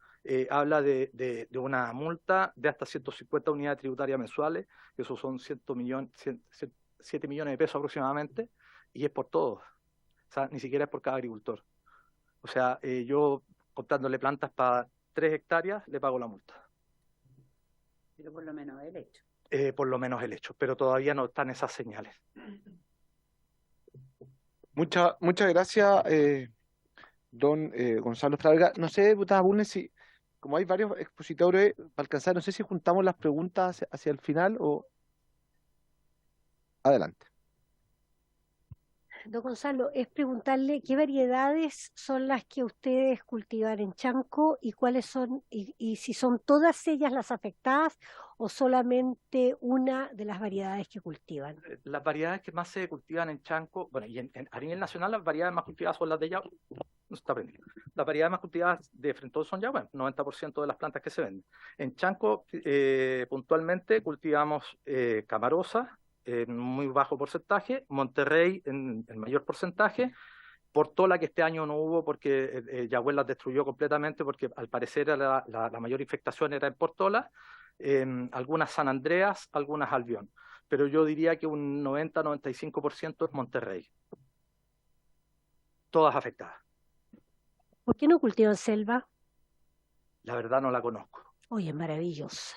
habla de una multa de hasta 150 unidades tributarias mensuales, que eso son 7 millones de pesos aproximadamente, y es por todos. O sea, ni siquiera es por cada agricultor. O sea, yo contándole plantas para 3 hectáreas le pago la multa. Pero por lo menos el hecho. Por lo menos el hecho, pero todavía no están esas señales. Muchas gracias, don Gonzalo Fraga. No sé, diputada Bulnes, si como hay varios expositores para alcanzar, no sé si juntamos las preguntas hacia el final o... Adelante. Don Gonzalo, es preguntarle qué variedades son las que ustedes cultivan en Chanco y cuáles son, y si son todas ellas las afectadas o solamente una de las variedades que cultivan. Las variedades que más se cultivan en Chanco, bueno, y a nivel nacional las variedades más cultivadas son las de Yahweh. No está prendido. Las variedades más cultivadas de frentón son Yahweh, 90% de las plantas que se venden. En Chanco, puntualmente, cultivamos Camarosa, en muy bajo porcentaje, Monterrey en mayor porcentaje, Portola, que este año no hubo porque Yahweh las destruyó completamente, porque al parecer la mayor infectación era en Portola, algunas San Andreas, algunas Albión, pero yo diría que un 90-95% es Monterrey, todas afectadas. ¿Por qué no cultivan selva? La verdad no la conozco. Oye, es maravillosa.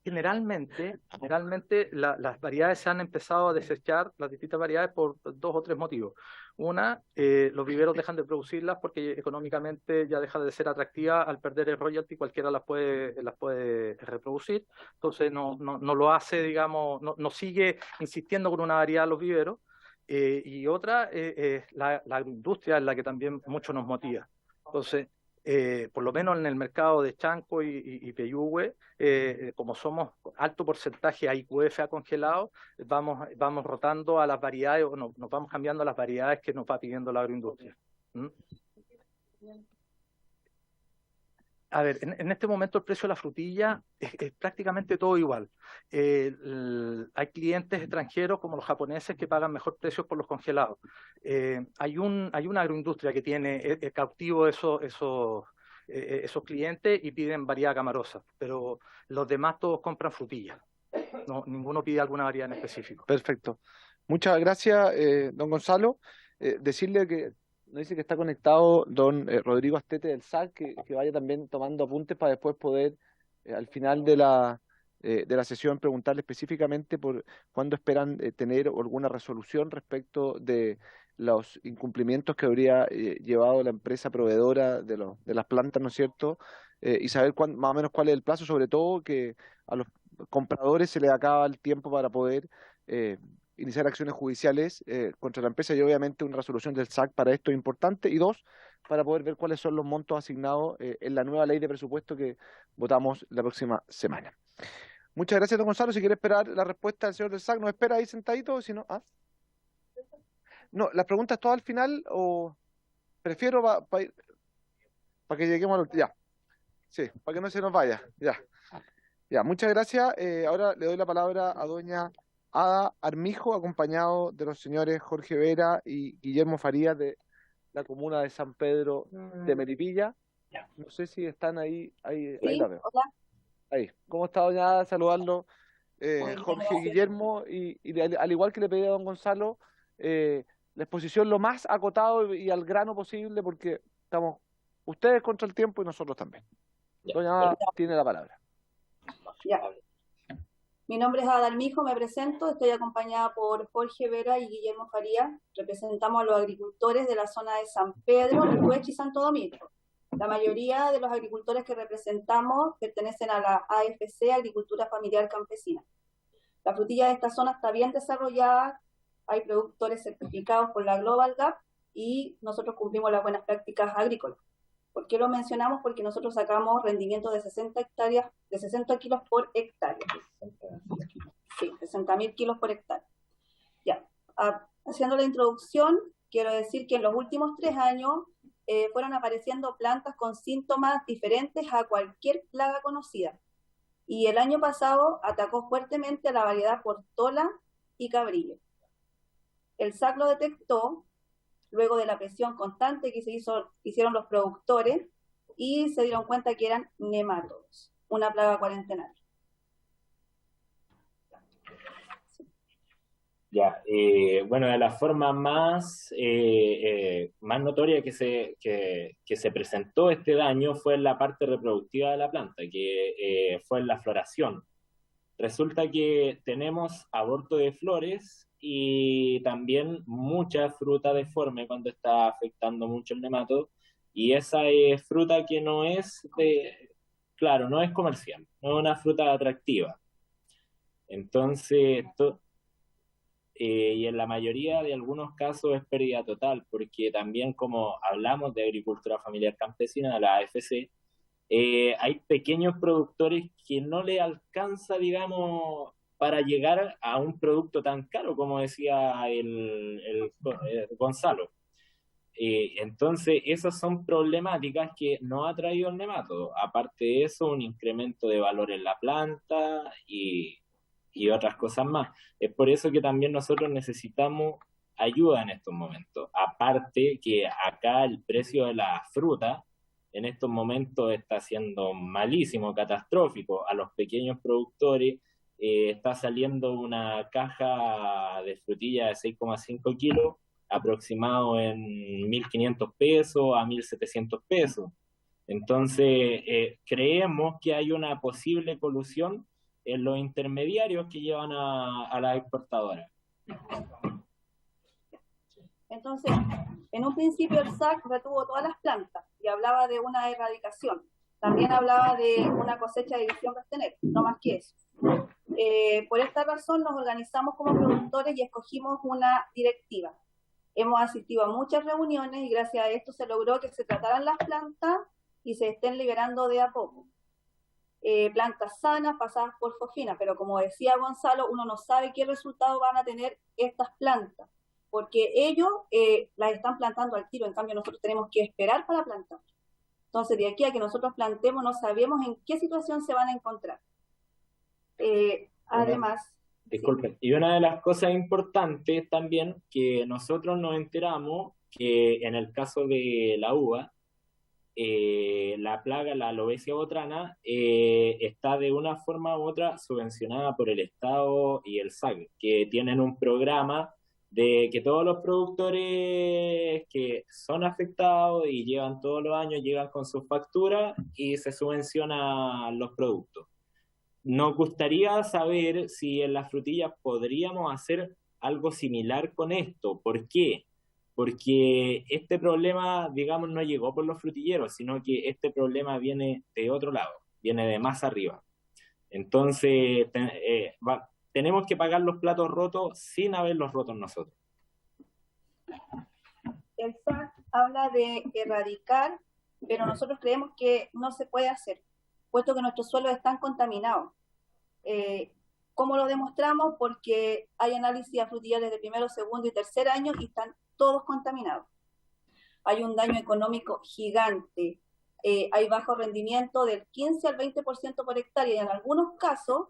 Generalmente las variedades se han empezado a desechar, las distintas variedades, por 2 o 3 motivos. Una, los viveros dejan de producirlas porque económicamente ya deja de ser atractiva. Al perder el royalty cualquiera las puede reproducir, entonces no lo hace, digamos, no sigue insistiendo con una variedad los viveros. Y otra, la agroindustria es la que también mucho nos motiva. Entonces, por lo menos en el mercado de Chanco y Peyúgue, como somos alto porcentaje a IQF, a congelado, vamos rotando a las variedades, o nos vamos cambiando a las variedades que nos va pidiendo la agroindustria. A ver, en este momento el precio de la frutilla es prácticamente todo igual. Hay clientes extranjeros como los japoneses que pagan mejor precios por los congelados. Hay una agroindustria que tiene cautivo esos clientes y piden variedad camarosa, pero los demás todos compran frutilla. No, ninguno pide alguna variedad en específico. Perfecto. Muchas gracias, don Gonzalo. Decirle que nos dice que está conectado don Rodrigo Astete del SAC, que vaya también tomando apuntes para después poder, al final de de la sesión, preguntarle específicamente por cuándo esperan tener alguna resolución respecto de los incumplimientos que habría llevado la empresa proveedora de las plantas, ¿no es cierto? Y saber más o menos cuál es el plazo, sobre todo que a los compradores se les acaba el tiempo para poder iniciar acciones judiciales contra la empresa, y obviamente una resolución del SAC para esto es importante. Y dos, para poder ver cuáles son los montos asignados en la nueva ley de presupuesto que votamos la próxima semana. Muchas gracias, don Gonzalo. Si quiere esperar la respuesta del señor del SAC, ¿nos espera ahí sentadito? Si no, no, las preguntas todas al final, o prefiero para que lleguemos al... Ya, sí, para que no se nos vaya. Ya, muchas gracias. Ahora le doy la palabra a doña Ada Armijo, acompañado de los señores Jorge Vera y Guillermo Farías de la comuna de San Pedro de Melipilla. No sé si están ahí Sí, la veo. hola. Ahí. ¿Cómo está, doña Ada? Saludarlo. Muy bien, Jorge y gracias. Guillermo, y al igual que le pedí a don Gonzalo, la exposición lo más acotado y al grano posible, porque estamos ustedes contra el tiempo y nosotros también. Doña Ada tiene la palabra. Ya. Mi nombre es Ada Armijo, me presento, estoy acompañada por Jorge Vera y Guillermo Farías. Representamos a los agricultores de la zona de San Pedro, Lihueche y Santo Domingo. La mayoría de los agricultores que representamos pertenecen a la AFC, Agricultura Familiar Campesina. La frutilla de esta zona está bien desarrollada, hay productores certificados por la Global Gap y nosotros cumplimos las buenas prácticas agrícolas. ¿Por qué lo mencionamos? Porque nosotros sacamos rendimiento de 60 hectáreas, de 60 kilos por hectárea. Sí, 60.000 kilos por hectárea. Ya, haciendo la introducción, quiero decir que en los últimos 3 años fueron apareciendo plantas con síntomas diferentes a cualquier plaga conocida. Y el año pasado atacó fuertemente a la variedad Portola y Cabrillo. El SAC lo detectó luego de la presión constante que hicieron los productores y se dieron cuenta que eran nemátodos, una plaga cuarentenaria. Ya, bueno, de la forma más notoria que se presentó este daño fue en la parte reproductiva de la planta, que fue en la floración. Resulta que tenemos aborto de flores y también mucha fruta deforme cuando está afectando mucho el nematodo, y esa es fruta que no es claro, no es comercial, no es una fruta atractiva. Entonces, y en la mayoría de algunos casos es pérdida total, porque también, como hablamos de agricultura familiar campesina, de la AFC, hay pequeños productores que no le alcanza, digamos, para llegar a un producto tan caro como decía el Gonzalo. Entonces, esas son problemáticas que no ha traído el nematodo. Aparte de eso, un incremento de valor en la planta y otras cosas más. Es por eso que también nosotros necesitamos ayuda en estos momentos. Aparte que acá el precio de la fruta en estos momentos está siendo malísimo, catastrófico. A los pequeños productores está saliendo una caja de frutilla de 6,5 kilos aproximado en 1.500 pesos a 1.700 pesos. Entonces, creemos que hay una posible colusión en los intermediarios que llevan a las exportadoras. Entonces, en un principio el SAC retuvo todas las plantas y hablaba de una erradicación. También hablaba de una cosecha de división rastrera, no más que eso. Por esta razón nos organizamos como productores y escogimos una directiva. Hemos asistido a muchas reuniones y gracias a esto se logró que se trataran las plantas y se estén liberando de a poco. Plantas sanas pasadas por fosfina, pero como decía Gonzalo, uno no sabe qué resultado van a tener estas plantas, porque ellos las están plantando al tiro, en cambio nosotros tenemos que esperar para plantar. Entonces, de aquí a que nosotros plantemos, no sabemos en qué situación se van a encontrar. Además... Disculpen, y una de las cosas importantes también que nosotros nos enteramos que en el caso de la uva, la plaga, la aloesia botrana, está de una forma u otra subvencionada por el Estado y el SAC, que tienen un programa de que todos los productores que son afectados y llevan todos los años, llegan con sus facturas y se subvencionan los productos. Nos gustaría saber si en las frutillas podríamos hacer algo similar con esto. ¿Por qué? Porque este problema, digamos, no llegó por los frutilleros, sino que este problema viene de otro lado, viene de más arriba. Entonces, tenemos que pagar los platos rotos sin haberlos rotos nosotros. El FAC habla de erradicar, pero nosotros creemos que no se puede hacer, puesto que nuestros suelos están contaminados. ¿Cómo lo demostramos? Porque hay análisis a frutillas de primero, segundo y tercer año y están todos contaminados. Hay un daño económico gigante, hay bajo rendimiento del 15 al 20% por hectárea y en algunos casos,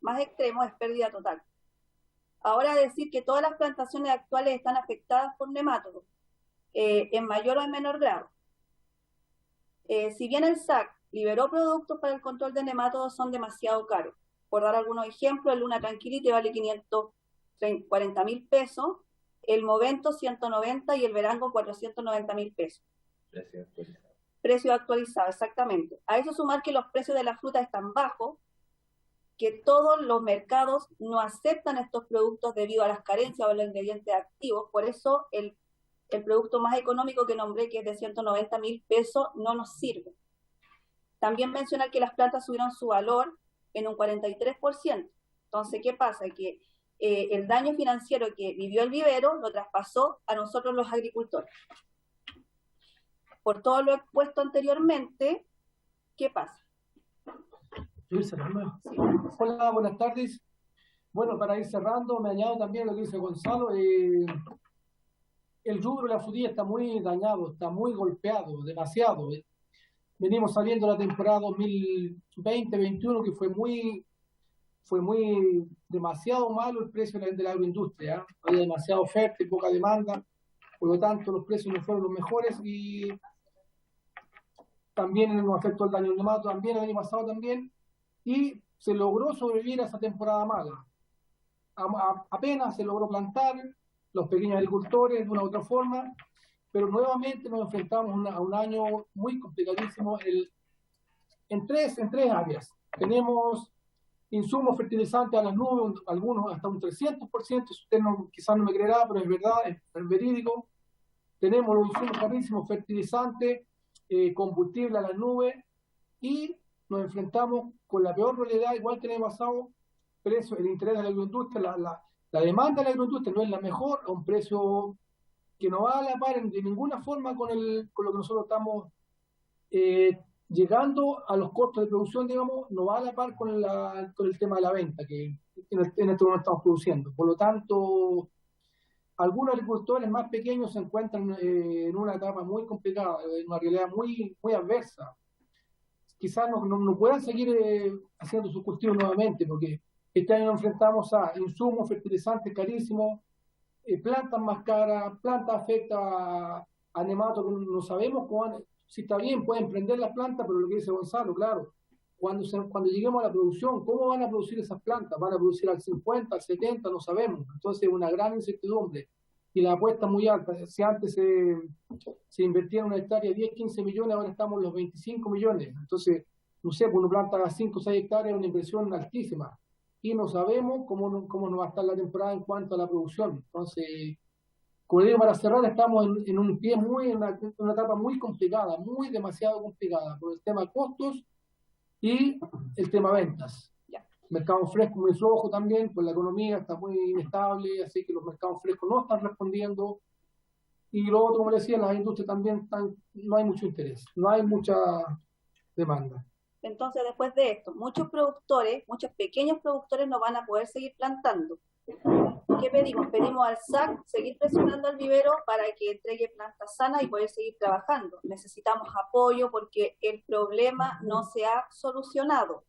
más extremos, es pérdida total. Ahora decir que todas las plantaciones actuales están afectadas por nemátodos, en mayor o en menor grado. Si bien el SAC liberó productos para el control de nemátodos, son demasiado caros. Por dar algunos ejemplos, el Luna Tranquility vale 540.000 pesos, el Movento 190 y el Verango 490.000 pesos. Precio actualizado, exactamente. A eso sumar que los precios de la fruta están bajos, que todos los mercados no aceptan estos productos debido a las carencias o los ingredientes activos, por eso el producto más económico que nombré, que es de 190.000 pesos, no nos sirve. También mencionar que las plantas subieron su valor en un 43%. Entonces, ¿qué pasa? Que el daño financiero que vivió el vivero lo traspasó a nosotros los agricultores. Por todo lo expuesto anteriormente, ¿qué pasa? Sí. Hola, buenas tardes. Bueno, para ir cerrando, me añado también lo que dice Gonzalo. El rubro de la frutilla está muy dañado, está muy golpeado, demasiado. Venimos saliendo de la temporada 2020-21 que fue muy demasiado malo el precio de la agroindustria, ¿eh? Había demasiada oferta y poca demanda, por lo tanto los precios no fueron los mejores y también nos afectó el daño del nemato, también el año pasado también, y se logró sobrevivir a esa temporada mala. Apenas se logró plantar los pequeños agricultores de una u otra forma, pero nuevamente nos enfrentamos a un año muy complicadísimo en tres áreas. Tenemos insumos fertilizantes a las nubes, algunos hasta un 300%, usted quizás no me creerá, pero es verdad, es verídico. Tenemos los insumos carísimos, fertilizantes, combustible a las nubes, y nos enfrentamos con la peor realidad, igual que el año pasado, precio, el interés de la agroindustria, la demanda de la agroindustria no es la mejor, a un precio que no va a la par de ninguna forma con lo que nosotros estamos llegando a los costos de producción, digamos, no va a la par con el tema de la venta que en este momento estamos produciendo. Por lo tanto, algunos agricultores más pequeños se encuentran en una etapa muy complicada, en una realidad muy, muy adversa. Quizás no puedan seguir haciendo sus cultivos nuevamente, porque este año nos enfrentamos a insumos, fertilizantes carísimos, plantas más caras, plantas afectadas a nematos que no sabemos si está bien, pueden prender las plantas, pero lo que dice Gonzalo, claro, cuando lleguemos a la producción, ¿cómo van a producir esas plantas? ¿Van a producir al 50, al 70? No sabemos. Entonces, una gran incertidumbre. Y la apuesta muy alta. Si antes se invertía en una hectárea 10, 15 millones, ahora estamos en los 25 millones. Entonces, no sé, pues una planta a 5 o 6 hectáreas es una inversión altísima. Y no sabemos cómo nos va a estar la temporada en cuanto a la producción. Entonces, como digo, para cerrar, estamos en una etapa muy complicada, demasiado complicada, por el tema costos y el tema ventas. Mercado fresco muy flojo también, pues la economía está muy inestable, así que los mercados frescos no están respondiendo. Y lo otro, como les decía, las industrias también no hay mucho interés, no hay mucha demanda. Entonces, después de esto, muchos pequeños productores no van a poder seguir plantando. ¿Qué pedimos? Pedimos al SAC seguir presionando al vivero para que entregue plantas sanas y poder seguir trabajando. Necesitamos apoyo porque el problema no se ha solucionado.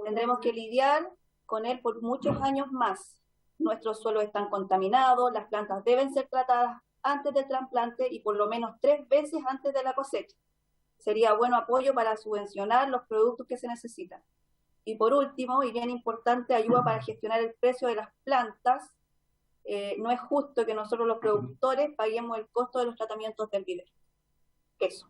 Tendremos que lidiar con él por muchos años más. Nuestros suelos están contaminados, las plantas deben ser tratadas antes del trasplante y por lo menos 3 veces antes de la cosecha. Sería bueno apoyo para subvencionar los productos que se necesitan. Y por último, y bien importante, ayuda para gestionar el precio de las plantas. No es justo que nosotros los productores paguemos el costo de los tratamientos del vivero. Eso.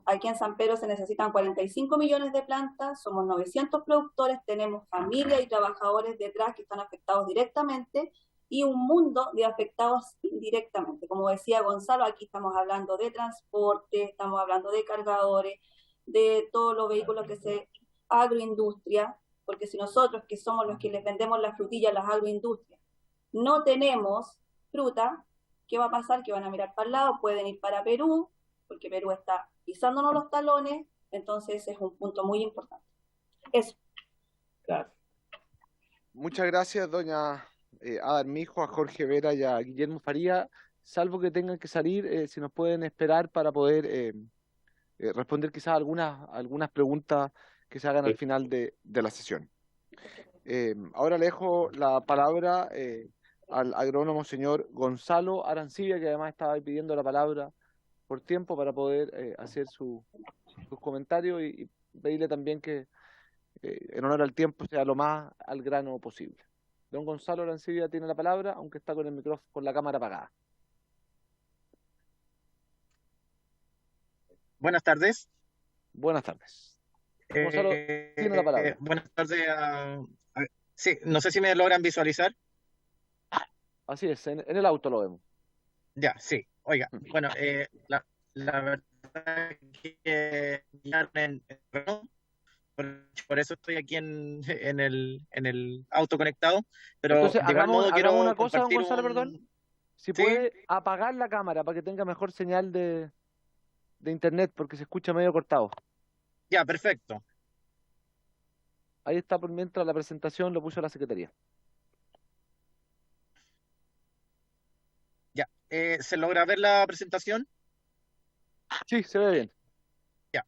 Aquí en San Pedro se necesitan 45 millones de plantas, somos 900 productores, tenemos familia y trabajadores detrás que están afectados directamente y un mundo de afectados indirectamente. Como decía Gonzalo, aquí estamos hablando de transporte, estamos hablando de cargadores, de todos los vehículos que se agroindustria, porque si nosotros, que somos los que les vendemos la frutilla a las agroindustrias, no tenemos fruta, ¿qué va a pasar? Que van a mirar para el lado, pueden ir para Perú, porque Perú está pisándonos los talones, entonces es un punto muy importante. Eso. Gracias. Muchas gracias, doña Ada Armijo, a Jorge Vera y a Guillermo Faría. Salvo que tengan que salir, si nos pueden esperar para poder responder quizás algunas preguntas que se hagan al final de la sesión. Ahora le dejo la palabra al agrónomo señor Gonzalo Arancibia, que además estaba pidiendo la palabra por tiempo para poder hacer sus comentarios y pedirle también que en honor al tiempo sea lo más al grano posible. Don Gonzalo Arancibia tiene la palabra, aunque está con el micrófono, con la cámara apagada. Buenas tardes. Buenas tardes. Gonzalo tiene la palabra. Buenas tardes. Sí, no sé si me logran visualizar. Así es, en el auto lo vemos. Ya, sí. Oiga, bueno, la verdad que por eso estoy aquí en el auto conectado, pero entonces, de igual modo hagamos quiero una cosa, don compartir Gonzalo, perdón. Si ¿Sí? puede apagar la cámara para que tenga mejor señal de internet, porque se escucha medio cortado. Ya, perfecto. Ahí está, por mientras la presentación lo puso la Secretaría. Ya, ¿se logra ver la presentación? Sí, se ve bien. Ya.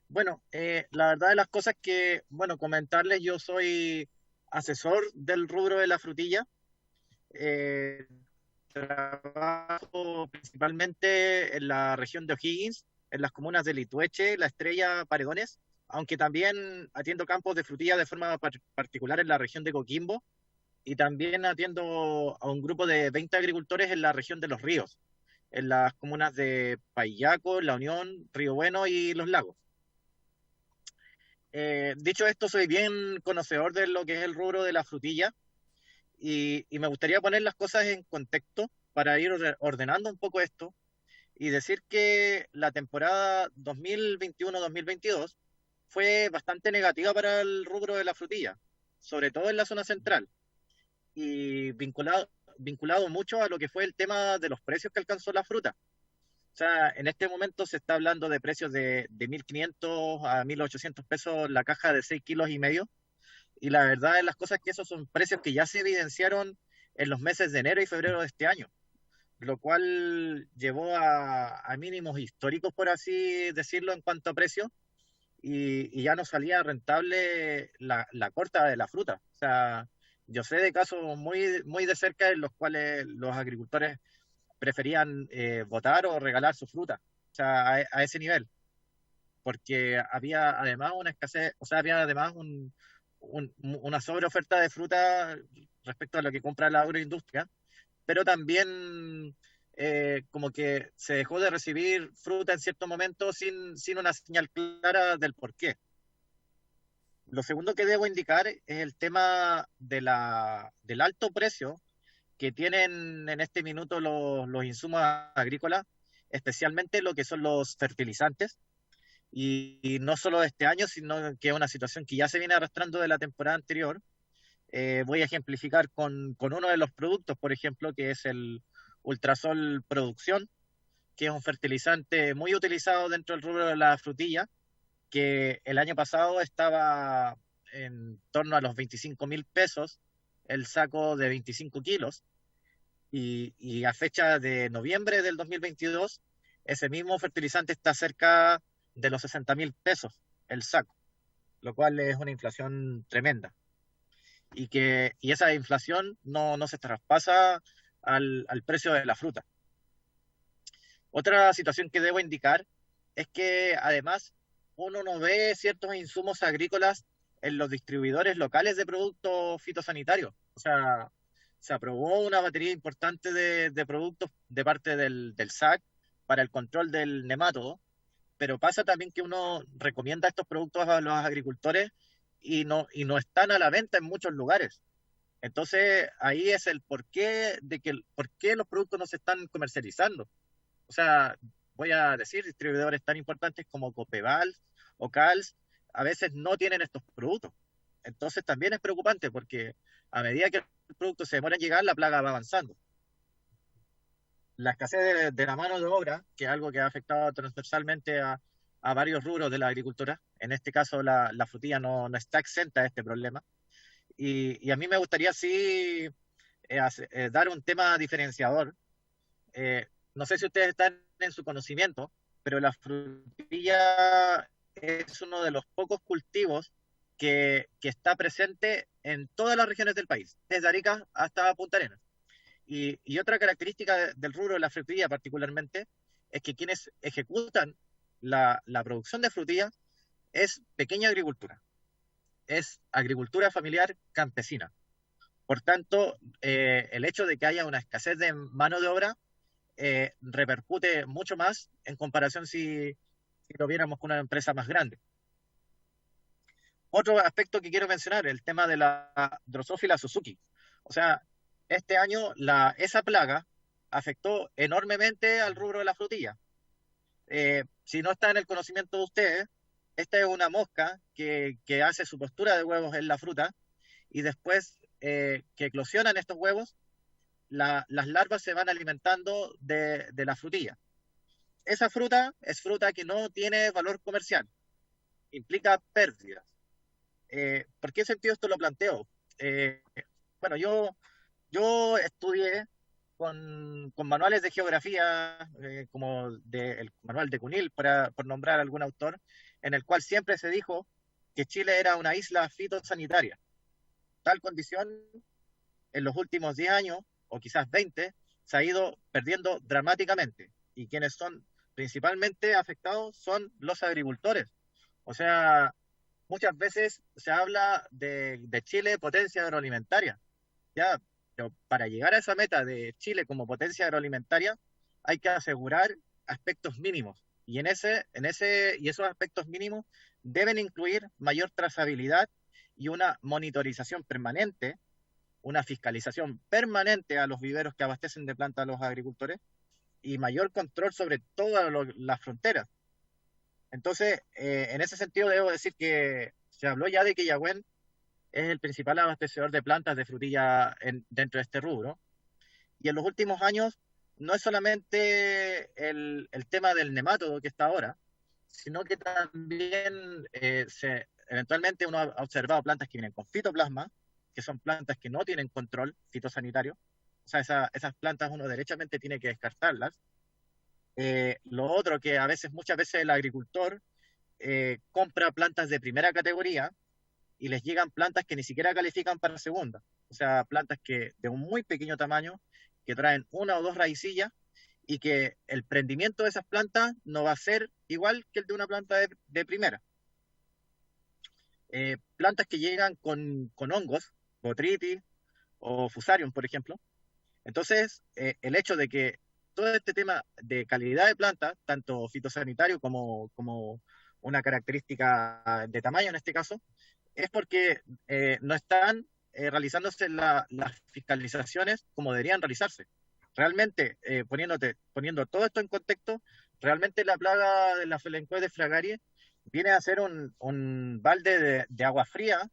Bueno, la verdad de las cosas que, bueno, comentarles, yo soy asesor del rubro de la frutilla. Trabajo principalmente en la región de O'Higgins, en las comunas de Litueche, La Estrella, Paredones, aunque también atiendo campos de frutilla de forma particular en la región de Coquimbo, y también atiendo a un grupo de 20 agricultores en la región de Los Ríos, en las comunas de Paillaco, La Unión, Río Bueno y Los Lagos. Dicho esto, soy bien conocedor de lo que es el rubro de la frutilla y me gustaría poner las cosas en contexto para ir ordenando un poco esto y decir que la temporada 2021-2022 fue bastante negativa para el rubro de la frutilla, sobre todo en la zona central, y vinculado mucho a lo que fue el tema de los precios que alcanzó la fruta. O sea, en este momento se está hablando de precios de 1.500 a 1.800 pesos la caja de 6,5 kilos, y la verdad de las cosas es que esos son precios que ya se evidenciaron en los meses de enero y febrero de este año, lo cual llevó a mínimos históricos, por así decirlo, en cuanto a precios, y ya no salía rentable la corta de la fruta. O sea, yo sé de casos muy, muy de cerca en los cuales los agricultores preferían botar o regalar su fruta, o sea, a ese nivel, porque había además una escasez, o sea, había además una sobreoferta de fruta respecto a lo que compra la agroindustria, pero también como que se dejó de recibir fruta en cierto momento sin una señal clara del por qué. Lo segundo que debo indicar es el tema del alto precio que tienen en este minuto los insumos agrícolas, especialmente lo que son los fertilizantes, y no solo de este año, sino que es una situación que ya se viene arrastrando de la temporada anterior. Voy a ejemplificar con uno de los productos, por ejemplo, que es el Ultrasol Producción, que es un fertilizante muy utilizado dentro del rubro de la frutilla, que el año pasado estaba en torno a los 25.000 pesos el saco de 25 kilos, y a fecha de noviembre del 2022, ese mismo fertilizante está cerca de los 60.000 pesos el saco, lo cual es una inflación tremenda. Y esa inflación no se traspasa al precio de la fruta. Otra situación que debo indicar es que además uno no ve ciertos insumos agrícolas en los distribuidores locales de productos fitosanitarios. O sea, se aprobó una batería importante de productos de parte del SAC para el control del nematodo, pero pasa también que uno recomienda estos productos a los agricultores y no están a la venta en muchos lugares. Entonces, ahí es el porqué por qué los productos no se están comercializando. O sea, voy a decir, distribuidores tan importantes como Copeval o Cals, a veces no tienen estos productos. Entonces, también es preocupante porque a medida que el producto se demora en llegar, la plaga va avanzando. La escasez de la mano de obra, que es algo que ha afectado transversalmente a varios rubros de la agricultura, en este caso la frutilla no está exenta de este problema. Y a mí me gustaría sí dar un tema diferenciador. No sé si ustedes están en su conocimiento, pero la frutilla es uno de los pocos cultivos que está presente en todas las regiones del país, desde Arica hasta Punta Arenas. Y otra característica del rubro de la frutilla particularmente es que quienes ejecutan la producción de frutilla es pequeña agricultura, es agricultura familiar campesina. Por tanto, el hecho de que haya una escasez de mano de obra repercute mucho más en comparación si lo viéramos con una empresa más grande. Otro aspecto que quiero mencionar, el tema de la Drosophila Suzuki. O sea, este año esa plaga afectó enormemente al rubro de la frutilla. Si no está en el conocimiento de ustedes, esta es una mosca que hace su postura de huevos en la fruta y después que eclosionan estos huevos, las larvas se van alimentando de la frutilla. Esa fruta es fruta que no tiene valor comercial, implica pérdidas. ¿Por qué sentido esto lo planteo? Bueno, yo estudié con manuales de geografía, como el manual de Cunil, por nombrar algún autor, en el cual siempre se dijo que Chile era una isla fitosanitaria. Tal condición, en los últimos 10 años, o quizás 20, se ha ido perdiendo dramáticamente. Y quienes son principalmente afectados son los agricultores. O sea, muchas veces se habla de Chile potencia agroalimentaria. Ya, pero para llegar a esa meta de Chile como potencia agroalimentaria, hay que asegurar aspectos mínimos. Y esos aspectos mínimos deben incluir mayor trazabilidad y una monitorización permanente, una fiscalización permanente a los viveros que abastecen de planta a los agricultores y mayor control sobre todas las fronteras. Entonces, en ese sentido debo decir que se habló ya de que Quillagüén es el principal abastecedor de plantas de frutilla dentro de este rubro. Y en los últimos años no es solamente el tema del nemátodo que está ahora, sino que también eventualmente uno ha observado plantas que vienen con fitoplasma, que son plantas que no tienen control fitosanitario. O sea, esas plantas uno derechamente tiene que descartarlas. Lo otro que muchas veces el agricultor compra plantas de primera categoría y les llegan plantas que ni siquiera califican para segunda. O sea, plantas que de un muy pequeño tamaño, que traen una o dos raicillas y que el prendimiento de esas plantas no va a ser igual que el de una planta de primera. Plantas que llegan con hongos, Botrytis o Fusarium, por ejemplo. Entonces, el hecho de que todo este tema de calidad de planta, tanto fitosanitario como una característica de tamaño en este caso, es porque no están realizándose las fiscalizaciones como deberían realizarse. Realmente, poniendo todo esto en contexto, realmente la plaga de la Felencoe fragarie viene a ser un balde de agua fría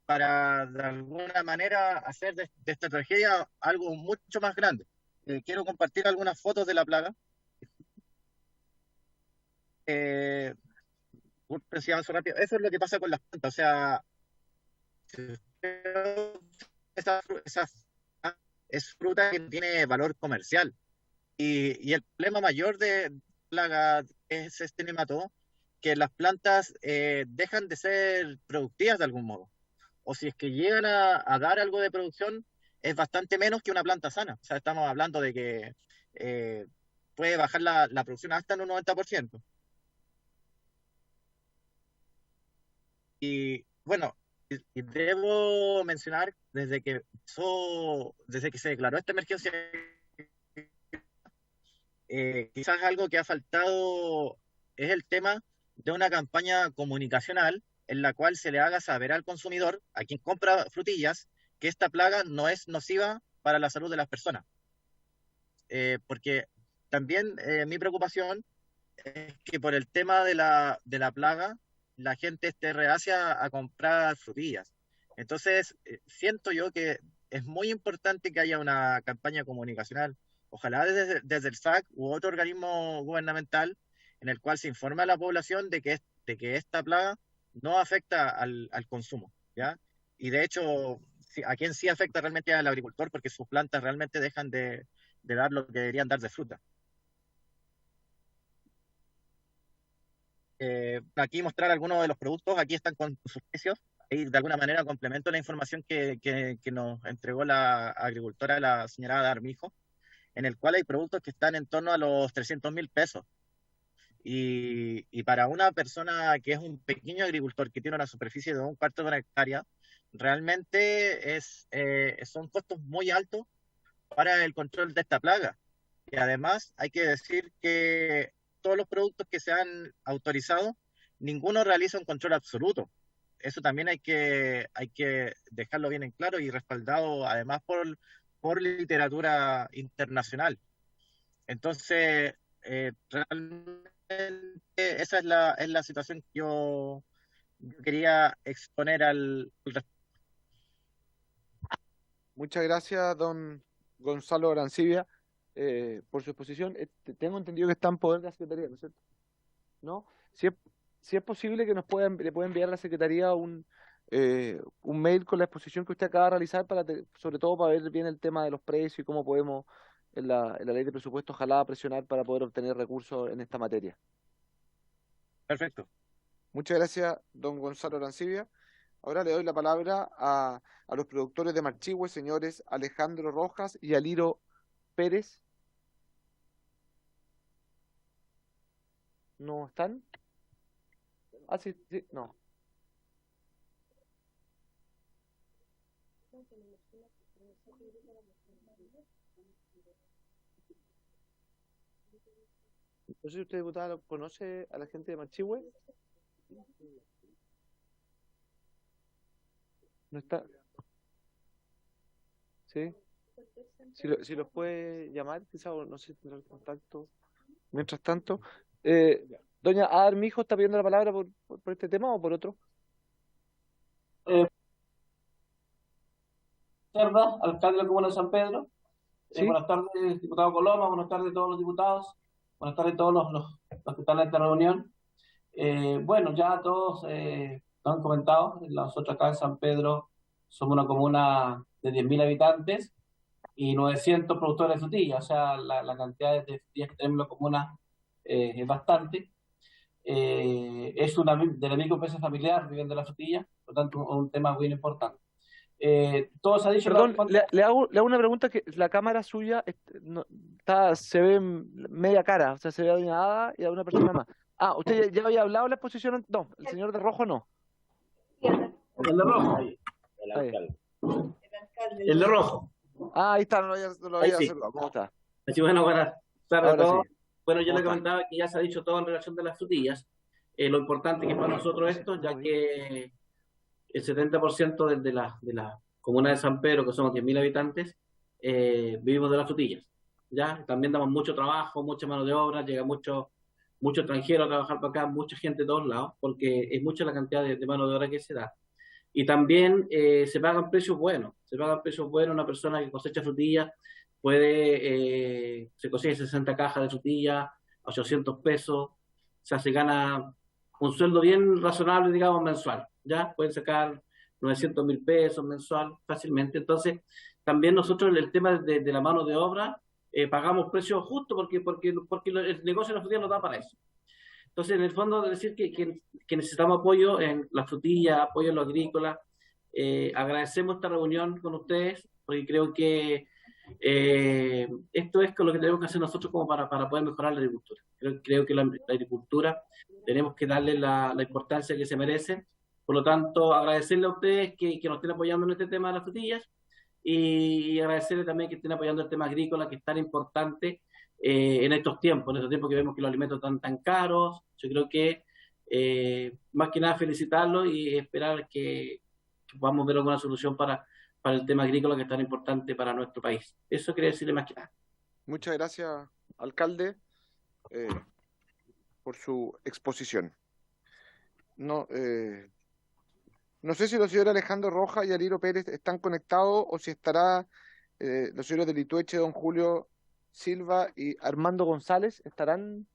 para de alguna manera hacer de esta tragedia algo mucho más grande. Quiero compartir algunas fotos de la plaga. Rápido. Eso es lo que pasa con las plantas. O sea, esa es fruta que no tiene valor comercial. Y el problema mayor de plaga es este nemátodo, que las plantas dejan de ser productivas de algún modo. O si es que llegan a dar algo de producción, es bastante menos que una planta sana. O sea, estamos hablando de que puede bajar la producción hasta en un 90%. Y bueno, y debo mencionar, desde que se declaró esta emergencia, quizás algo que ha faltado es el tema de una campaña comunicacional en la cual se le haga saber al consumidor, a quien compra frutillas, que esta plaga no es nociva para la salud de las personas. Porque también mi preocupación es que por el tema de la plaga, la gente esté reacia a comprar frutillas. Entonces, siento yo que es muy importante que haya una campaña comunicacional, ojalá desde el SAC u otro organismo gubernamental, en el cual se informa a la población de que esta plaga no afecta al consumo, ¿ya? Y de hecho, a quien sí afecta realmente al agricultor, porque sus plantas realmente dejan de dar lo que deberían dar de fruta. Aquí mostrar algunos de los productos, aquí están con sus precios, y de alguna manera complemento la información que nos entregó la agricultora, la señora Darmijo, en el cual hay productos que están en torno a los 300.000 pesos. Y para una persona que es un pequeño agricultor que tiene una superficie de 1/4 de una hectárea, realmente son costos muy altos para el control de esta plaga. Y además hay que decir que todos los productos que se han autorizado, ninguno realiza un control absoluto. Eso también hay que dejarlo bien en claro y respaldado además por literatura internacional. Entonces, realmente esa es la situación que yo quería exponer al respecto. Muchas gracias, don Gonzalo Arancibia, por su exposición. Tengo entendido que está en poder de la Secretaría, ¿no es cierto? ¿No? Si es posible que le pueda enviar a la Secretaría un mail con la exposición que usted acaba de realizar, sobre todo para ver bien el tema de los precios y cómo podemos, en la ley de presupuesto, ojalá presionar para poder obtener recursos en esta materia. Perfecto. Muchas gracias, don Gonzalo Arancibia. Ahora le doy la palabra a los productores de Marchihue, señores Alejandro Rojas y Aliro Pérez. ¿No están? Ah, sí, no. No sé si usted, diputada, conoce a la gente de Marchihue. ¿No está? ¿Sí? Si los puede llamar, quizás, no sé si tendrá el contacto. Mientras tanto, doña Adar Mijo está pidiendo la palabra por este tema o por otro. Cerda, alcalde de la Comuna de San Pedro. ¿Sí? Buenas tardes, diputado Coloma, buenas tardes a todos los diputados, buenas tardes a todos los que están en esta reunión. Bueno, ya todos nos han comentado, nosotros acá en San Pedro somos una comuna de 10.000 habitantes y 900 productores de frutillas, o sea, la cantidad de frutillas que tenemos en la comuna es bastante. Es una de la microempresa familiar viviendo de la frutilla, por lo tanto, un tema muy importante. Todo se ha dicho. Perdón, le hago una pregunta, que la cámara suya se ve media cara, o sea, se ve dañada y a una persona más. Ah, ¿usted ya había hablado en la exposición? No, el señor de rojo no. El de rojo. El de rojo. Ah, ahí está, no lo había sí. saludado. ¿Cómo está? Así, bueno, buenas tardes a Ahora todos. sí. Bueno, yo le comentaba que ya se ha dicho todo en relación de las frutillas. Lo importante que es para nosotros esto, ya que el 70% de la comuna de San Pedro, que somos 10.000 habitantes, vivimos de las frutillas. ¿Ya? También damos mucho trabajo, mucha mano de obra, llega mucho extranjero a trabajar para acá, mucha gente de todos lados, porque es mucha la cantidad de mano de obra que se da. Y también se pagan precios buenos. Una persona que cosecha frutillas se consigue 60 cajas de frutillas a 800 pesos, o sea, se gana un sueldo bien razonable, digamos, mensual. Ya pueden sacar 900.000 pesos mensual fácilmente. Entonces, también nosotros el tema de la mano de obra pagamos precios justos porque el negocio de la frutilla nos da para eso. Entonces, en el fondo, decir que necesitamos apoyo en la frutilla, apoyo en lo agrícola. Agradecemos esta reunión con ustedes, porque creo que esto es con lo que tenemos que hacer nosotros como para poder mejorar la agricultura. Creo que la agricultura tenemos que darle la importancia que se merece. Por lo tanto, agradecerle a ustedes que nos estén apoyando en este tema de las frutillas y agradecerle también que estén apoyando el tema agrícola, que es tan importante en estos tiempos que vemos que los alimentos están tan caros. Yo creo que más que nada felicitarlos y esperar que podamos ver alguna solución para el tema agrícola que es tan importante para nuestro país. Eso quería decirle más que nada. Muchas gracias, alcalde, por su exposición. No, no sé si los señores Alejandro Rojas y Aliro Pérez están conectados o si estará los señores de Litueche, don Julio Silva y Armando González, ¿estarán?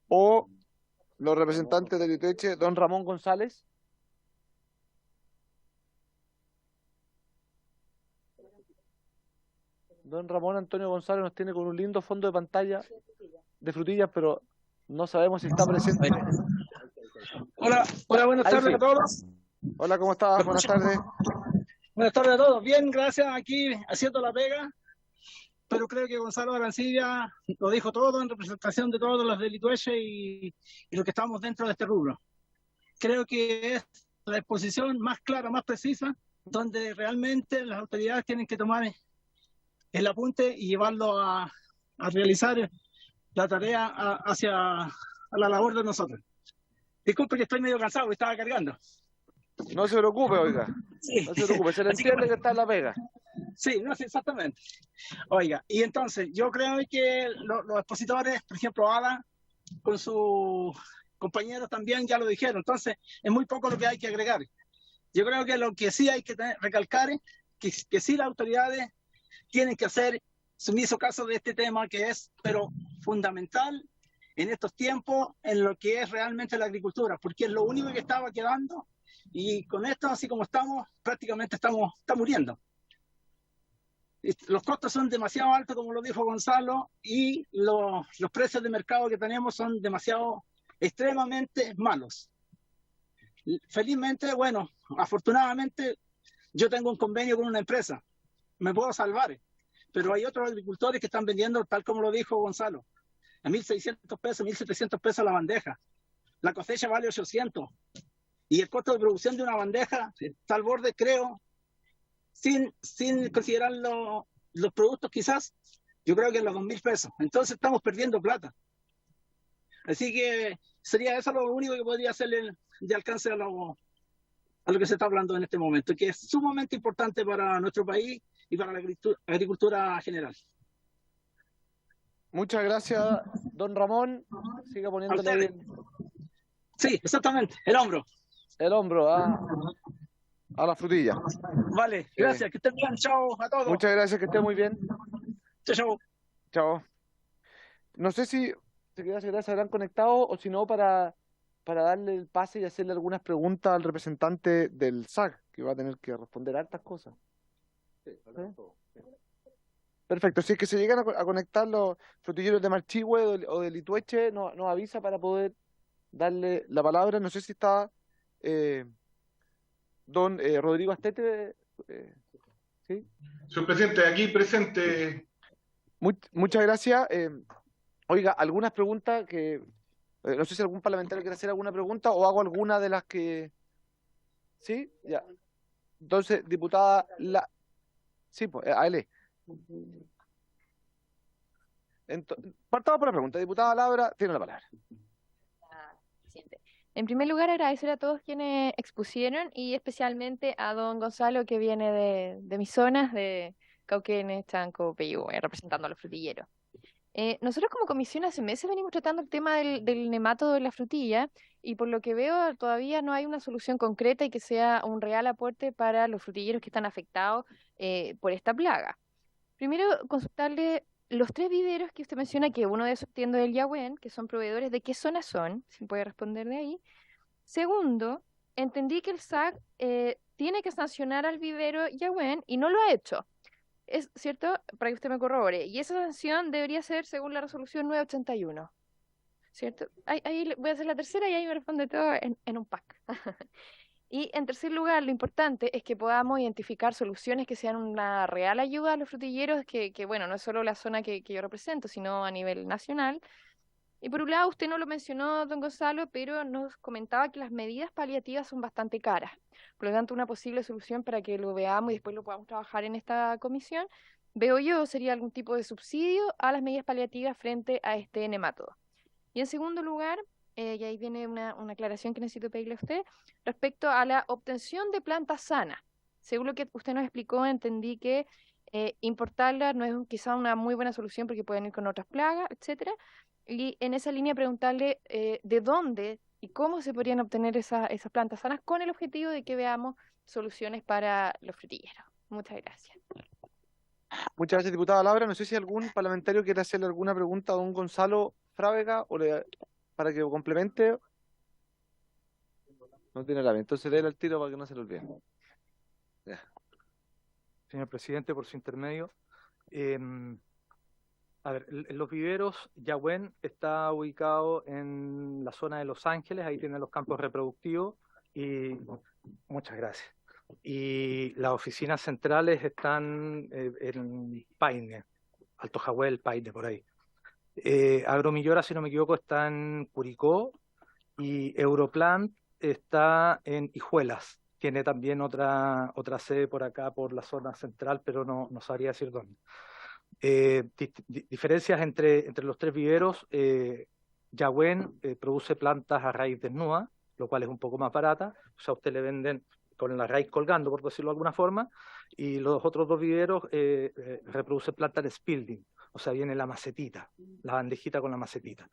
O los representantes de Litueche, don Ramón González. Don Ramón Antonio González nos tiene con un lindo fondo de pantalla de frutillas, pero no sabemos si está presente. Hola, buenas tardes a todos. Hola, ¿cómo estás? Buenas tardes. Buenas tardes a todos. Bien, gracias. Aquí haciendo la pega, pero creo que Gonzalo Arancibia lo dijo todo en representación de todos los de Litueche y los que estamos dentro de este rubro. Creo que es la exposición más clara, más precisa, donde realmente las autoridades tienen que tomar el apunte y llevarlo a realizar la tarea hacia la labor de nosotros. Disculpe que estoy medio cansado, que estaba cargando. No se preocupe, oiga. Sí. No se preocupe, se le entiende que está en la pega. Sí, no, sí, exactamente. Oiga, y entonces yo creo que los expositores, por ejemplo, Ada, con sus compañeros también ya lo dijeron. Entonces, es muy poco lo que hay que agregar. Yo creo que lo que sí hay que recalcar es que sí las autoridades tienen que hacer sumiso caso de este tema que es, pero fundamental en estos tiempos, en lo que es realmente la agricultura, porque es lo único que estaba quedando y con esto, así como estamos, prácticamente está muriendo. Los costos son demasiado altos, como lo dijo Gonzalo, y los precios de mercado que tenemos son demasiado, extremadamente malos. Felizmente, bueno, afortunadamente, yo tengo un convenio con una empresa, me puedo salvar, pero hay otros agricultores que están vendiendo, tal como lo dijo Gonzalo, a 1.600 pesos, 1.700 pesos la bandeja. La cosecha vale 800. Y el costo de producción de una bandeja está al borde, creo, sin considerar los productos quizás, yo creo que en los 2.000 pesos. Entonces estamos perdiendo plata. Así que sería eso lo único que podría hacerle de alcance a lo que se está hablando en este momento, que es sumamente importante para nuestro país y para la agricultura general. Muchas gracias, don Ramón. Siga poniéndole ahí Sí, exactamente, el hombro. El hombro a la frutilla. Vale, gracias, que estén bien, chao a todos. Muchas gracias, que esté muy bien. Chao. Chao. No sé si se habrán conectado o si no para darle el pase y hacerle algunas preguntas al representante del SAC, que va a tener que responder a hartas cosas. ¿Sí? Perfecto, si es que se llegan a conectar los frutilleros de Marchihue o de Litueche, nos avisa para poder darle la palabra. No sé si está don Rodrigo Astete. ¿Sí? Señor presidente, aquí presente. Muchas gracias. Oiga, algunas preguntas que... no sé si algún parlamentario quiere hacer alguna pregunta o hago alguna de las que... ¿Sí? Ya. Entonces, diputada... Sí, pues, Ale. Partamos por la pregunta. Diputada Labra, tiene la palabra. En primer lugar, agradecer a todos quienes expusieron y especialmente a don Gonzalo, que viene de mis zonas, de Cauquenes, Chanco, Peyúgue, representando a los frutilleros. Nosotros como comisión hace meses venimos tratando el tema del nemátodo de la frutilla y por lo que veo todavía no hay una solución concreta y que sea un real aporte para los frutilleros que están afectados por esta plaga. Primero, consultarle los 3 viveros que usted menciona, que uno de esos entiendo es el Yahuen, que son proveedores, ¿de qué zona son? Si puede responder de ahí. Segundo, entendí que el SAC tiene que sancionar al vivero Yahuen y no lo ha hecho. ¿Es cierto? Para que usted me corrobore. Y esa sanción debería ser según la resolución 981. ¿Cierto? Ahí voy a hacer la tercera y ahí me responde todo en un pack. Y en tercer lugar, lo importante es que podamos identificar soluciones que sean una real ayuda a los frutilleros, que bueno, no es solo la zona que yo represento, sino a nivel nacional. Y por un lado, usted no lo mencionó, don Gonzalo, pero nos comentaba que las medidas paliativas son bastante caras. Por lo tanto, una posible solución para que lo veamos y después lo podamos trabajar en esta comisión veo yo, sería algún tipo de subsidio a las medidas paliativas frente a este nemátodo. Y en segundo lugar, y ahí viene una aclaración que necesito pedirle a usted, respecto a la obtención de plantas sanas. Según lo que usted nos explicó, entendí que importarlas no es quizá una muy buena solución porque pueden ir con otras plagas, etcétera. Y en esa línea preguntarle de dónde y cómo se podrían obtener esas plantas sanas con el objetivo de que veamos soluciones para los frutilleros. Muchas gracias. Muchas gracias, diputada Laura. No sé si algún parlamentario quiere hacerle alguna pregunta a don Gonzalo Frávega para que complemente. No tiene la vez, entonces déle el tiro para que no se lo olvide. Ya. Señor presidente, por su intermedio. A ver, los viveros, Yahuen está ubicado en la zona de Los Ángeles, ahí tiene los campos reproductivos y muchas gracias. Y las oficinas centrales están en Paine, Alto Jahuel, Paine, por ahí. Agromillora, si no me equivoco, está en Curicó y Europlant está en Hijuelas. Tiene también otra sede por acá, por la zona central, pero no sabría decir dónde. Diferencias entre los tres viveros. Yahuen produce plantas a raíz desnuda, lo cual es un poco más barata. O sea, a usted le venden con la raíz colgando, por decirlo de alguna forma, y los otros dos viveros reproducen plantas de spilding, o sea, viene la macetita, la bandejita con la macetita.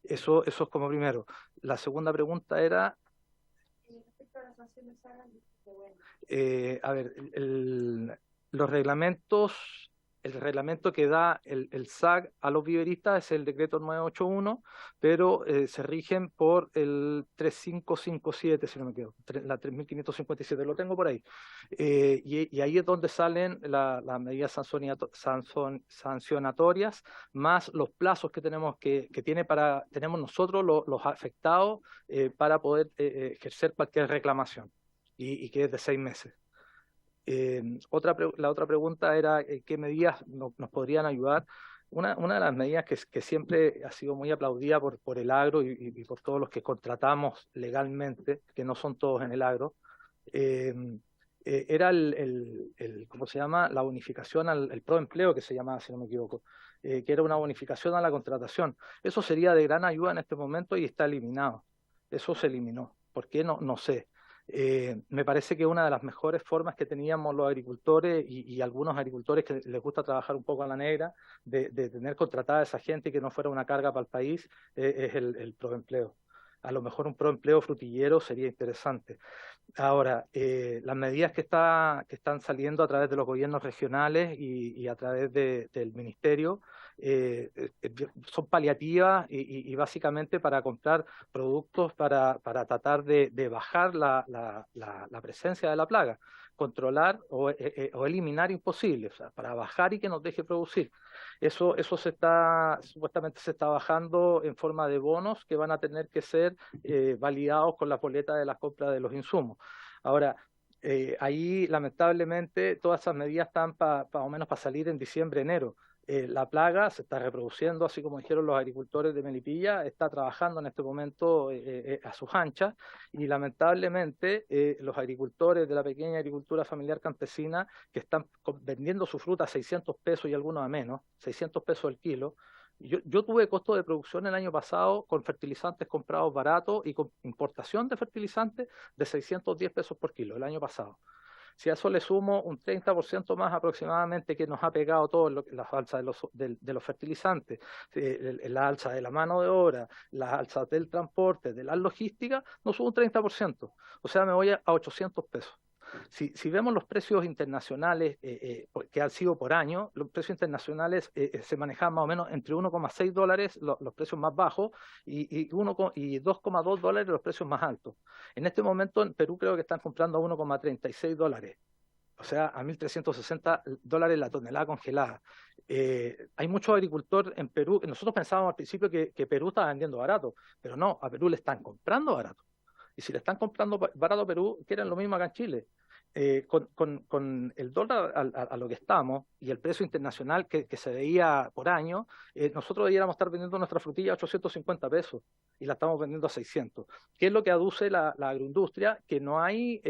Eso es como primero. La segunda pregunta era... a ver, los reglamentos, el reglamento que da el SAC a los viveristas es el decreto 981, pero se rigen por el 3557, si no me equivoco, la 3557, lo tengo por ahí. Y ahí es donde salen las medidas sancionatorias, más los plazos que tenemos tenemos nosotros los afectados para poder ejercer cualquier reclamación, y que es de 6 meses. La otra pregunta era qué medidas nos podrían ayudar. Una de las medidas que siempre ha sido muy aplaudida por el agro y por todos los que contratamos legalmente, que no son todos en el agro, era ¿cómo se llama? La bonificación el proempleo, que se llamaba, si no me equivoco, que era una bonificación a la contratación. Eso sería de gran ayuda en este momento y está eliminado. Eso se eliminó. ¿Por qué? No sé. Me parece que una de las mejores formas que teníamos los agricultores y algunos agricultores que les gusta trabajar un poco a la negra, de tener contratada a esa gente y que no fuera una carga para el país, es el proempleo. A lo mejor un proempleo frutillero sería interesante. Ahora, las medidas que están saliendo a través de los gobiernos regionales y a través del ministerio son paliativas y básicamente para comprar productos para tratar de bajar la presencia de la plaga, controlar o eliminar imposible, o sea, para bajar y que nos deje producir. Eso supuestamente se está bajando en forma de bonos que van a tener que ser validados con la boleta de las compras de los insumos. Ahora, ahí lamentablemente todas esas medidas están más o menos para salir en diciembre, enero. La plaga se está reproduciendo, así como dijeron los agricultores de Melipilla, está trabajando en este momento a sus anchas, y lamentablemente los agricultores de la pequeña agricultura familiar campesina que están vendiendo su fruta a 600 pesos y algunos a menos, 600 pesos el kilo. Yo tuve costo de producción el año pasado con fertilizantes comprados baratos y con importación de fertilizantes de 610 pesos por kilo el año pasado. Si a eso le sumo un 30% más aproximadamente que nos ha pegado todo las alzas de los fertilizantes, la alza de la mano de obra, las alzas del transporte, de las logísticas, nos sube un 30%. O sea, me voy a 800 pesos. Si vemos los precios internacionales que han sido por año, los precios internacionales se manejan más o menos entre $1,6 los precios más bajos y $2,2 los precios más altos. En este momento en Perú creo que están comprando a $1,36, o sea, a $1,360 la tonelada congelada. Hay muchos agricultores en Perú. Nosotros pensábamos al principio que Perú estaba vendiendo barato, pero no, a Perú le están comprando barato. Y si le están comprando barato a Perú, quieren lo mismo acá en Chile. con el dólar a lo que estamos y el precio internacional que se veía por año, nosotros debiéramos estar vendiendo nuestra frutilla a 850 pesos y la estamos vendiendo a 600. ¿Qué es lo que aduce la agroindustria? Que no hay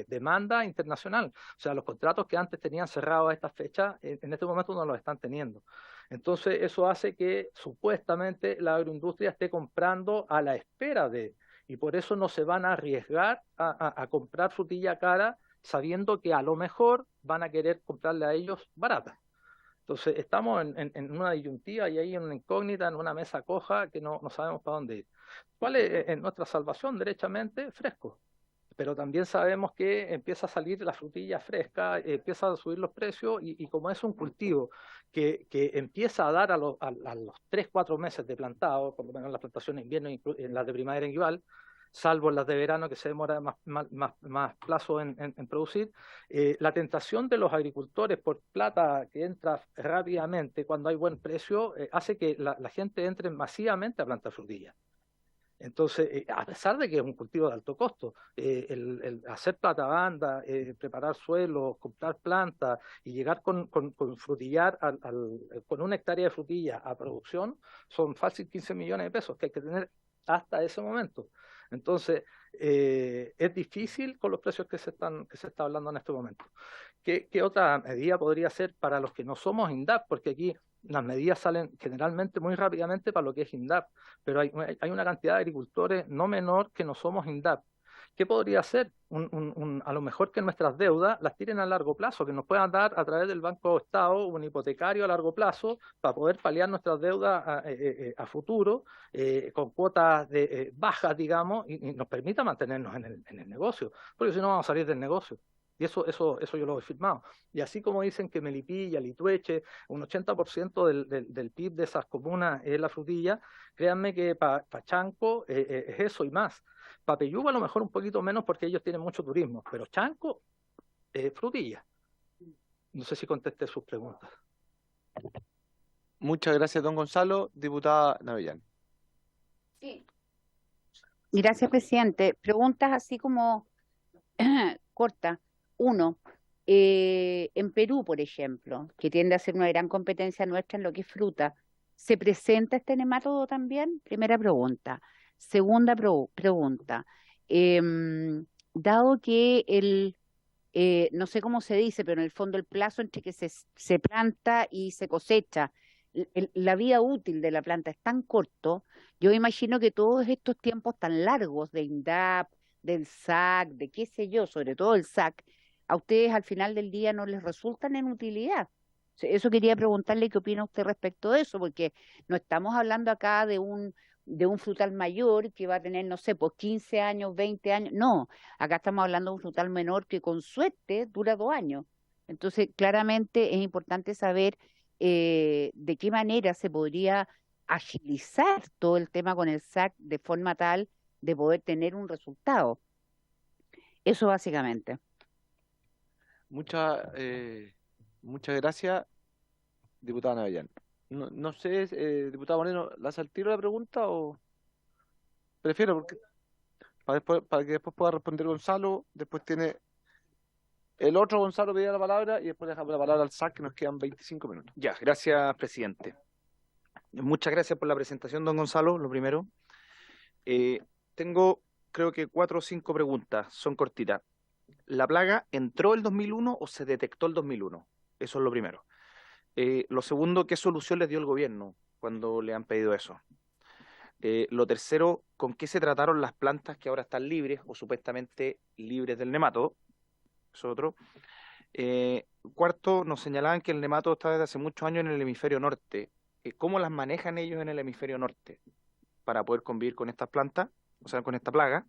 demanda internacional. O sea, los contratos que antes tenían cerrados a estas fechas, en este momento no los están teniendo. Entonces, eso hace que supuestamente la agroindustria esté comprando a la espera de... Y por eso no se van a arriesgar a comprar frutilla cara sabiendo que a lo mejor van a querer comprarle a ellos barata. Entonces estamos en una disyuntiva y ahí en una incógnita, en una mesa coja que no sabemos para dónde ir. ¿Cuál es nuestra salvación? Derechamente, fresco. Pero también sabemos que empieza a salir la frutilla fresca, empieza a subir los precios y como es un cultivo que empieza a dar a los 3-4 meses de plantado, por lo menos las plantaciones de invierno y en las de primavera igual, salvo las de verano que se demora más plazo en producir, la tentación de los agricultores por plata que entra rápidamente cuando hay buen precio hace que la gente entre masivamente a plantar frutilla. Entonces, a pesar de que es un cultivo de alto costo, el hacer platabanda, preparar suelos, comprar plantas y llegar con frutillar con una hectárea de frutilla a producción, son fácil 15 millones de pesos que hay que tener hasta ese momento. Entonces, es difícil con los precios que se está hablando en este momento. ¿Qué otra medida podría ser para los que no somos INDAP? Porque aquí las medidas salen generalmente muy rápidamente para lo que es INDAP, pero hay una cantidad de agricultores no menor que no somos INDAP. ¿Qué podría ser? A lo mejor que nuestras deudas las tiren a largo plazo, que nos puedan dar a través del Banco Estado un hipotecario a largo plazo para poder paliar nuestras deudas a futuro con cuotas bajas, digamos, y nos permita mantenernos en el negocio, porque si no vamos a salir del negocio. Y eso yo lo he firmado. Y así como dicen que Melipilla, Litueche, un 80% del PIB de esas comunas es la frutilla, créanme que para Chanco es eso y más. Para Peyúgue a lo mejor un poquito menos porque ellos tienen mucho turismo, pero Chanco es frutilla. No sé si contesté sus preguntas. Muchas gracias, don Gonzalo. Diputada Navellán. Sí. Gracias, presidente. Preguntas así como cortas. Uno, en Perú, por ejemplo, que tiende a ser una gran competencia nuestra en lo que es fruta, ¿se presenta este nemátodo también? Primera pregunta. Segunda pregunta. Dado que no sé cómo se dice, pero en el fondo el plazo entre que se planta y se cosecha, la vida útil de la planta es tan corto, yo imagino que todos estos tiempos tan largos de INDAP, del SAC, de qué sé yo, sobre todo el SAC, a ustedes al final del día no les resultan en utilidad. Eso quería preguntarle qué opina usted respecto de eso, porque no estamos hablando acá de un frutal mayor que va a tener, no sé, pues 15 años, 20 años. No, acá estamos hablando de un frutal menor que con suerte dura 2 años. Entonces, claramente es importante saber de qué manera se podría agilizar todo el tema con el SAC de forma tal de poder tener un resultado. Eso básicamente. Muchas gracias, diputada Navellán. No sé, diputado Moreno, ¿la hace al tiro la pregunta o prefiero? Porque para que después pueda responder Gonzalo, después tiene el otro Gonzalo pedía la palabra y después dejamos la palabra al SAC, que nos quedan 25 minutos. Ya, gracias, presidente. Muchas gracias por la presentación, don Gonzalo, lo primero. Tengo, creo que 4 o 5 preguntas, son cortitas. ¿La plaga entró el 2001 o se detectó el 2001? Eso es lo primero. Lo segundo, ¿qué solución les dio el gobierno cuando le han pedido eso? Lo tercero, ¿con qué se trataron las plantas que ahora están libres o supuestamente libres del nemátodo? Eso es otro. Cuarto, nos señalaban que el nemátodo está desde hace muchos años en el hemisferio norte. ¿Cómo las manejan ellos en el hemisferio norte para poder convivir con estas plantas, o sea, con esta plaga?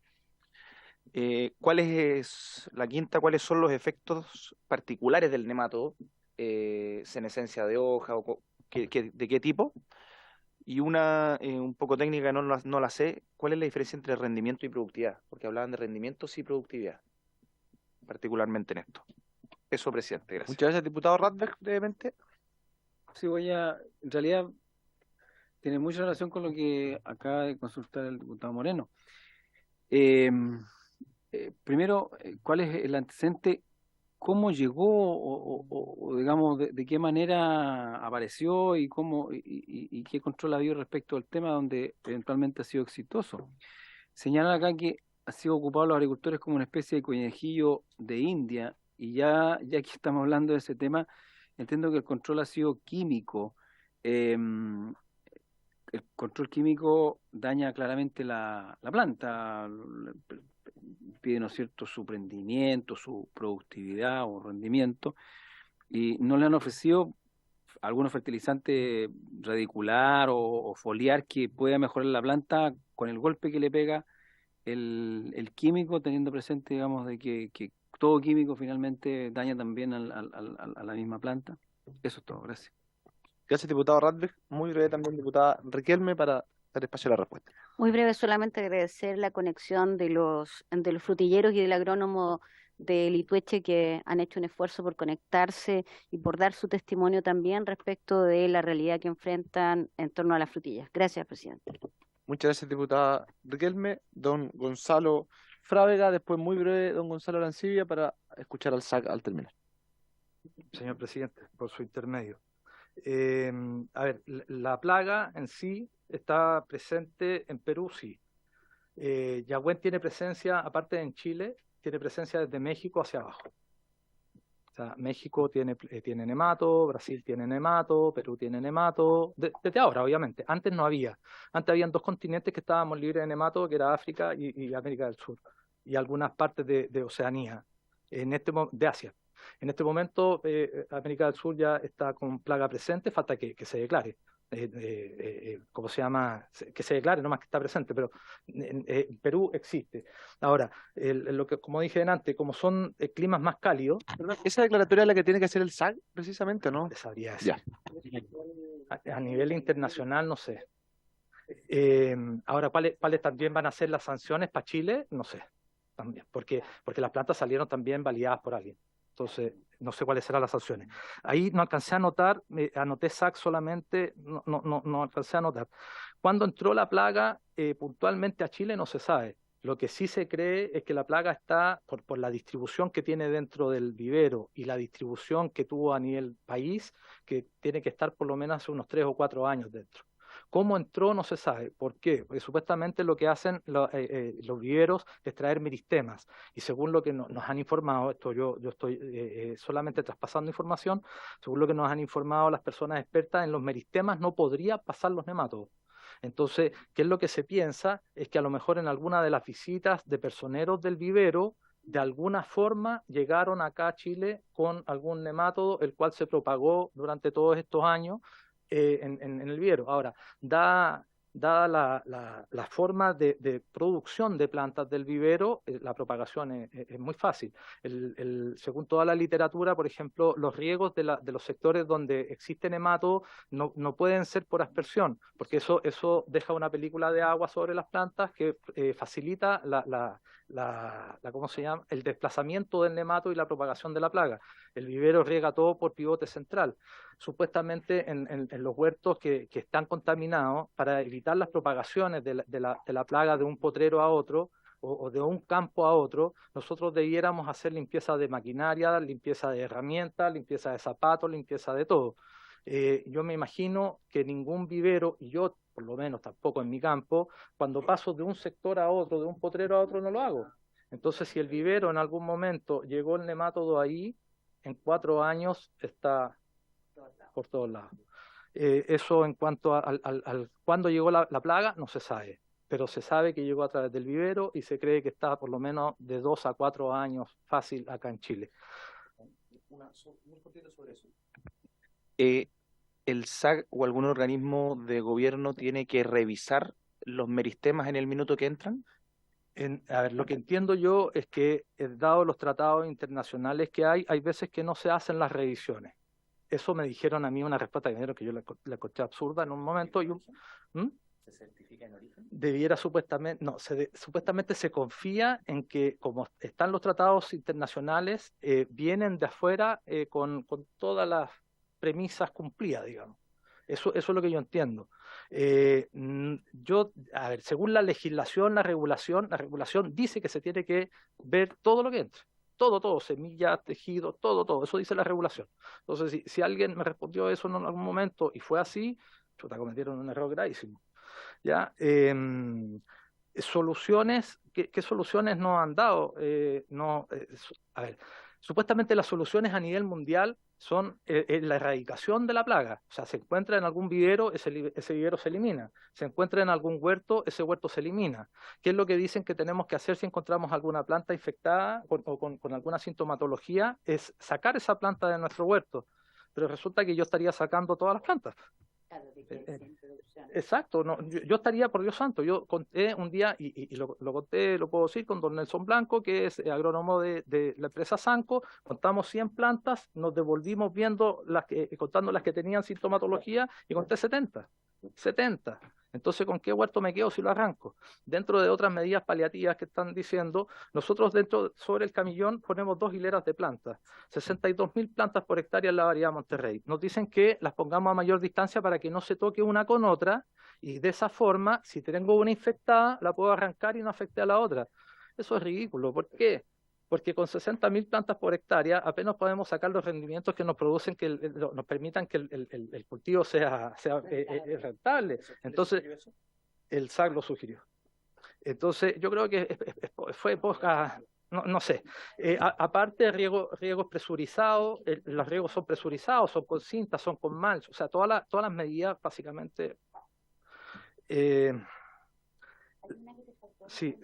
¿Cuál es la quinta? ¿Cuáles son los efectos particulares del nemátodo? ¿Senescencia de hoja o de qué tipo? Y una un poco técnica, no la sé. ¿Cuál es la diferencia entre rendimiento y productividad? Porque hablaban de rendimientos y productividad, particularmente en esto. Eso, presidente, gracias. Muchas gracias, diputado Radberg, brevemente. Sí, en realidad tiene mucha relación con lo que acaba de consultar el diputado Moreno. primero, ¿cuál es el antecedente? ¿Cómo llegó o digamos, de qué manera apareció y y qué control ha habido respecto al tema donde eventualmente ha sido exitoso? Señalan acá que ha sido ocupado los agricultores como una especie de conejillo de India, y ya que estamos hablando de ese tema, entiendo que el control ha sido químico. El control químico daña claramente la planta, pide, ¿no es cierto?, su rendimiento, su productividad o rendimiento, y no le han ofrecido algunos fertilizantes radicular o foliar que pueda mejorar la planta con el golpe que le pega el químico, teniendo presente, digamos, de que todo químico finalmente daña también a la misma planta. Eso es todo, gracias. Gracias, diputado Radbeck. Muy breve también, diputada Riquelme, para dar espacio a la respuesta. Muy breve, solamente agradecer la conexión de los frutilleros y del agrónomo de Litueche, que han hecho un esfuerzo por conectarse y por dar su testimonio también respecto de la realidad que enfrentan en torno a las frutillas. Gracias, presidente. Muchas gracias, diputada Riquelme. Don Gonzalo Frávega, después muy breve, don Gonzalo Arancibia, para escuchar al SAC al terminar. Señor presidente, por su intermedio. A ver, la plaga en sí está presente en Perú, sí. Yagüén tiene presencia, aparte en Chile, tiene presencia desde México hacia abajo. O sea, México tiene nemato, Brasil tiene nemato, Perú tiene nemato, desde ahora, obviamente. Antes no había. Antes habían 2 continentes que estábamos libres de nemato, que era África y América del Sur, y algunas partes de Oceanía, de Asia. En este momento, América del Sur ya está con plaga presente, falta que se declare. ¿Cómo se llama? Que se declare, no más que está presente, pero en Perú existe. Ahora, como dije antes, como son climas más cálidos. ¿Esa declaratoria es la que tiene que hacer el SAC, precisamente, no? Sabría decir. A nivel internacional, no sé. Ahora, ¿cuáles también van a ser las sanciones para Chile? No sé, también, porque las plantas salieron también validadas por alguien. Entonces, no sé cuáles serán las sanciones. Ahí no alcancé a anotar, anoté SAC solamente, no alcancé a anotar. Cuando entró la plaga puntualmente a Chile no se sabe. Lo que sí se cree es que la plaga está, por la distribución que tiene dentro del vivero y la distribución que tuvo a nivel país, que tiene que estar por lo menos hace unos 3 o 4 años dentro. ¿Cómo entró? No se sabe. ¿Por qué? Porque supuestamente lo que hacen los viveros es traer meristemas. Y según lo que nos han informado, esto yo estoy solamente traspasando información, según lo que nos han informado las personas expertas, en los meristemas no podría pasar los nemátodos. Entonces, ¿qué es lo que se piensa? Es que a lo mejor en alguna de las visitas de personeros del vivero, de alguna forma llegaron acá a Chile con algún nemátodo, el cual se propagó durante todos estos años en el vivero. Ahora, dada la forma de producción de plantas del vivero, la propagación es muy fácil. Según toda la literatura, por ejemplo, los riegos de los sectores donde existe nemato no pueden ser por aspersión, porque eso deja una película de agua sobre las plantas que facilita ¿cómo se llama?, el desplazamiento del nemato y la propagación de la plaga. El vivero riega todo por pivote central. Supuestamente en los huertos que están contaminados, para evitar las propagaciones de la plaga de un potrero a otro o de un campo a otro, nosotros debiéramos hacer limpieza de maquinaria, limpieza de herramientas, limpieza de zapatos, limpieza de todo. Yo me imagino que ningún vivero, y yo por lo menos tampoco en mi campo, cuando paso de un sector a otro, de un potrero a otro, no lo hago. Entonces, si el vivero en algún momento llegó el nemátodo ahí, en 4 años está por todos lados. Eso en cuanto al cuándo llegó la plaga, no se sabe, pero se sabe que llegó a través del vivero y se cree que está por lo menos de 2 a 4 años fácil acá en Chile. Muy cortito sobre eso. ¿El SAC o algún organismo de gobierno tiene que revisar los meristemas en el minuto que entran? A ver, lo que entiendo yo es que, dado los tratados internacionales que hay veces que no se hacen las revisiones. Eso me dijeron a mí, una respuesta que me dieron que yo la encontré absurda en un momento. ¿Se certifica en origen? Debiera supuestamente, no, supuestamente se confía en que, como están los tratados internacionales, vienen de afuera con todas las premisas cumplidas, digamos. Eso es lo que yo entiendo. A ver, según la legislación, la regulación dice que se tiene que ver todo lo que entra. Todo, semillas, tejido, todo, eso dice la regulación. Entonces, si alguien me respondió eso en algún momento y fue así, chuta, cometieron un error gravísimo. ¿Ya? Soluciones, ¿qué soluciones nos han dado? A ver, supuestamente las soluciones a nivel mundial son la erradicación de la plaga. O sea, se encuentra en algún vivero, ese vivero se elimina. Se encuentra en algún huerto, ese huerto se elimina. ¿Qué es lo que dicen que tenemos que hacer si encontramos alguna planta infectada o con alguna sintomatología? Es sacar esa planta de nuestro huerto. Pero resulta que yo estaría sacando todas las plantas. Exacto, no, yo estaría, por Dios santo, yo conté un día, y lo conté, lo puedo decir, con don Nelson Blanco, que es agrónomo de la empresa Sanco, contamos 100 plantas, nos devolvimos viendo contando las que tenían sintomatología, y conté 70. Entonces, ¿con qué huerto me quedo si lo arranco? Dentro de otras medidas paliativas que están diciendo, nosotros sobre el camillón ponemos 2 hileras de plantas, 62.000 plantas por hectárea en la variedad Monterrey. Nos dicen que las pongamos a mayor distancia para que no se toque una con otra, y de esa forma, si tengo una infectada, la puedo arrancar y no afecte a la otra. Eso es ridículo. ¿Por qué? Porque con 60.000 plantas por hectárea apenas podemos sacar los rendimientos que nos producen, nos permitan que el cultivo sea rentable. Entonces, el SAC lo sugirió. Entonces, yo creo que fue poca, no sé. Aparte, riegos presurizados, los riegos son presurizados, son con cinta, son con mulch, o sea, todas las medidas básicamente... Sí,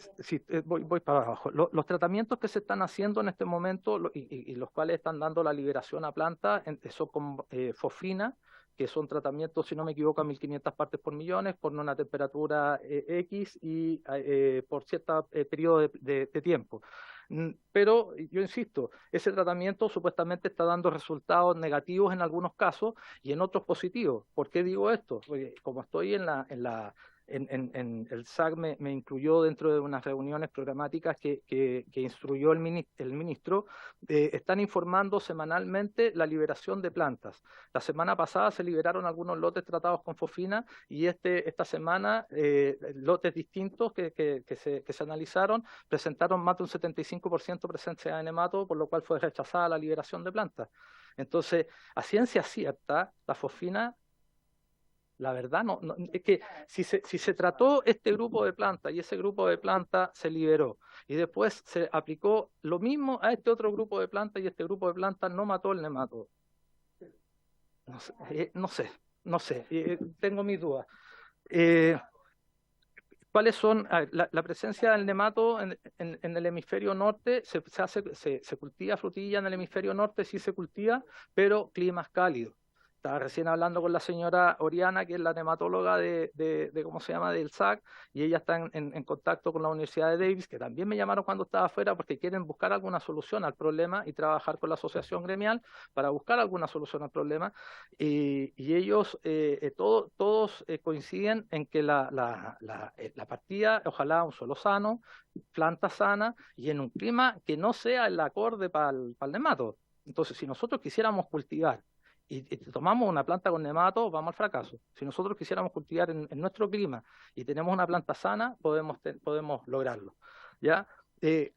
voy para abajo. Los tratamientos que se están haciendo en este momento y los cuales están dando la liberación a plantas son con fosfina, que son tratamientos, si no me equivoco, a 1.500 partes por millones, por una temperatura X y por cierto periodo de tiempo. Pero yo insisto, ese tratamiento supuestamente está dando resultados negativos en algunos casos y en otros positivos. ¿Por qué digo esto? Porque como estoy el SAC me incluyó dentro de unas reuniones programáticas que instruyó el ministro, están informando semanalmente la liberación de plantas. La semana pasada se liberaron algunos lotes tratados con fosfina y esta semana lotes distintos que se analizaron presentaron más de un 75% presencia de nemato, por lo cual fue rechazada la liberación de plantas. Entonces, a ciencia cierta, la fosfina... La verdad, es que si se trató este grupo de plantas y ese grupo de plantas se liberó y después se aplicó lo mismo a este otro grupo de plantas y este grupo de plantas no mató el nemato. No sé, tengo mis dudas. ¿Cuáles son? La presencia del nemato en el hemisferio norte, se cultiva frutilla en el hemisferio norte, sí se cultiva, pero climas cálidos. Estaba recién hablando con la señora Oriana, que es la nematóloga ¿cómo se llama?, del SAC, y ella está en contacto con la Universidad de Davis, que también me llamaron cuando estaba afuera porque quieren buscar alguna solución al problema y trabajar con la asociación gremial para buscar alguna solución al problema. Y ellos todos coinciden en que la partida, ojalá un suelo sano, planta sana y en un clima que no sea el acorde para el nemato. Entonces, si nosotros quisiéramos cultivar y tomamos una planta con nemato, vamos al fracaso. Si nosotros quisiéramos cultivar en nuestro clima y tenemos una planta sana, podemos lograrlo. ¿Ya?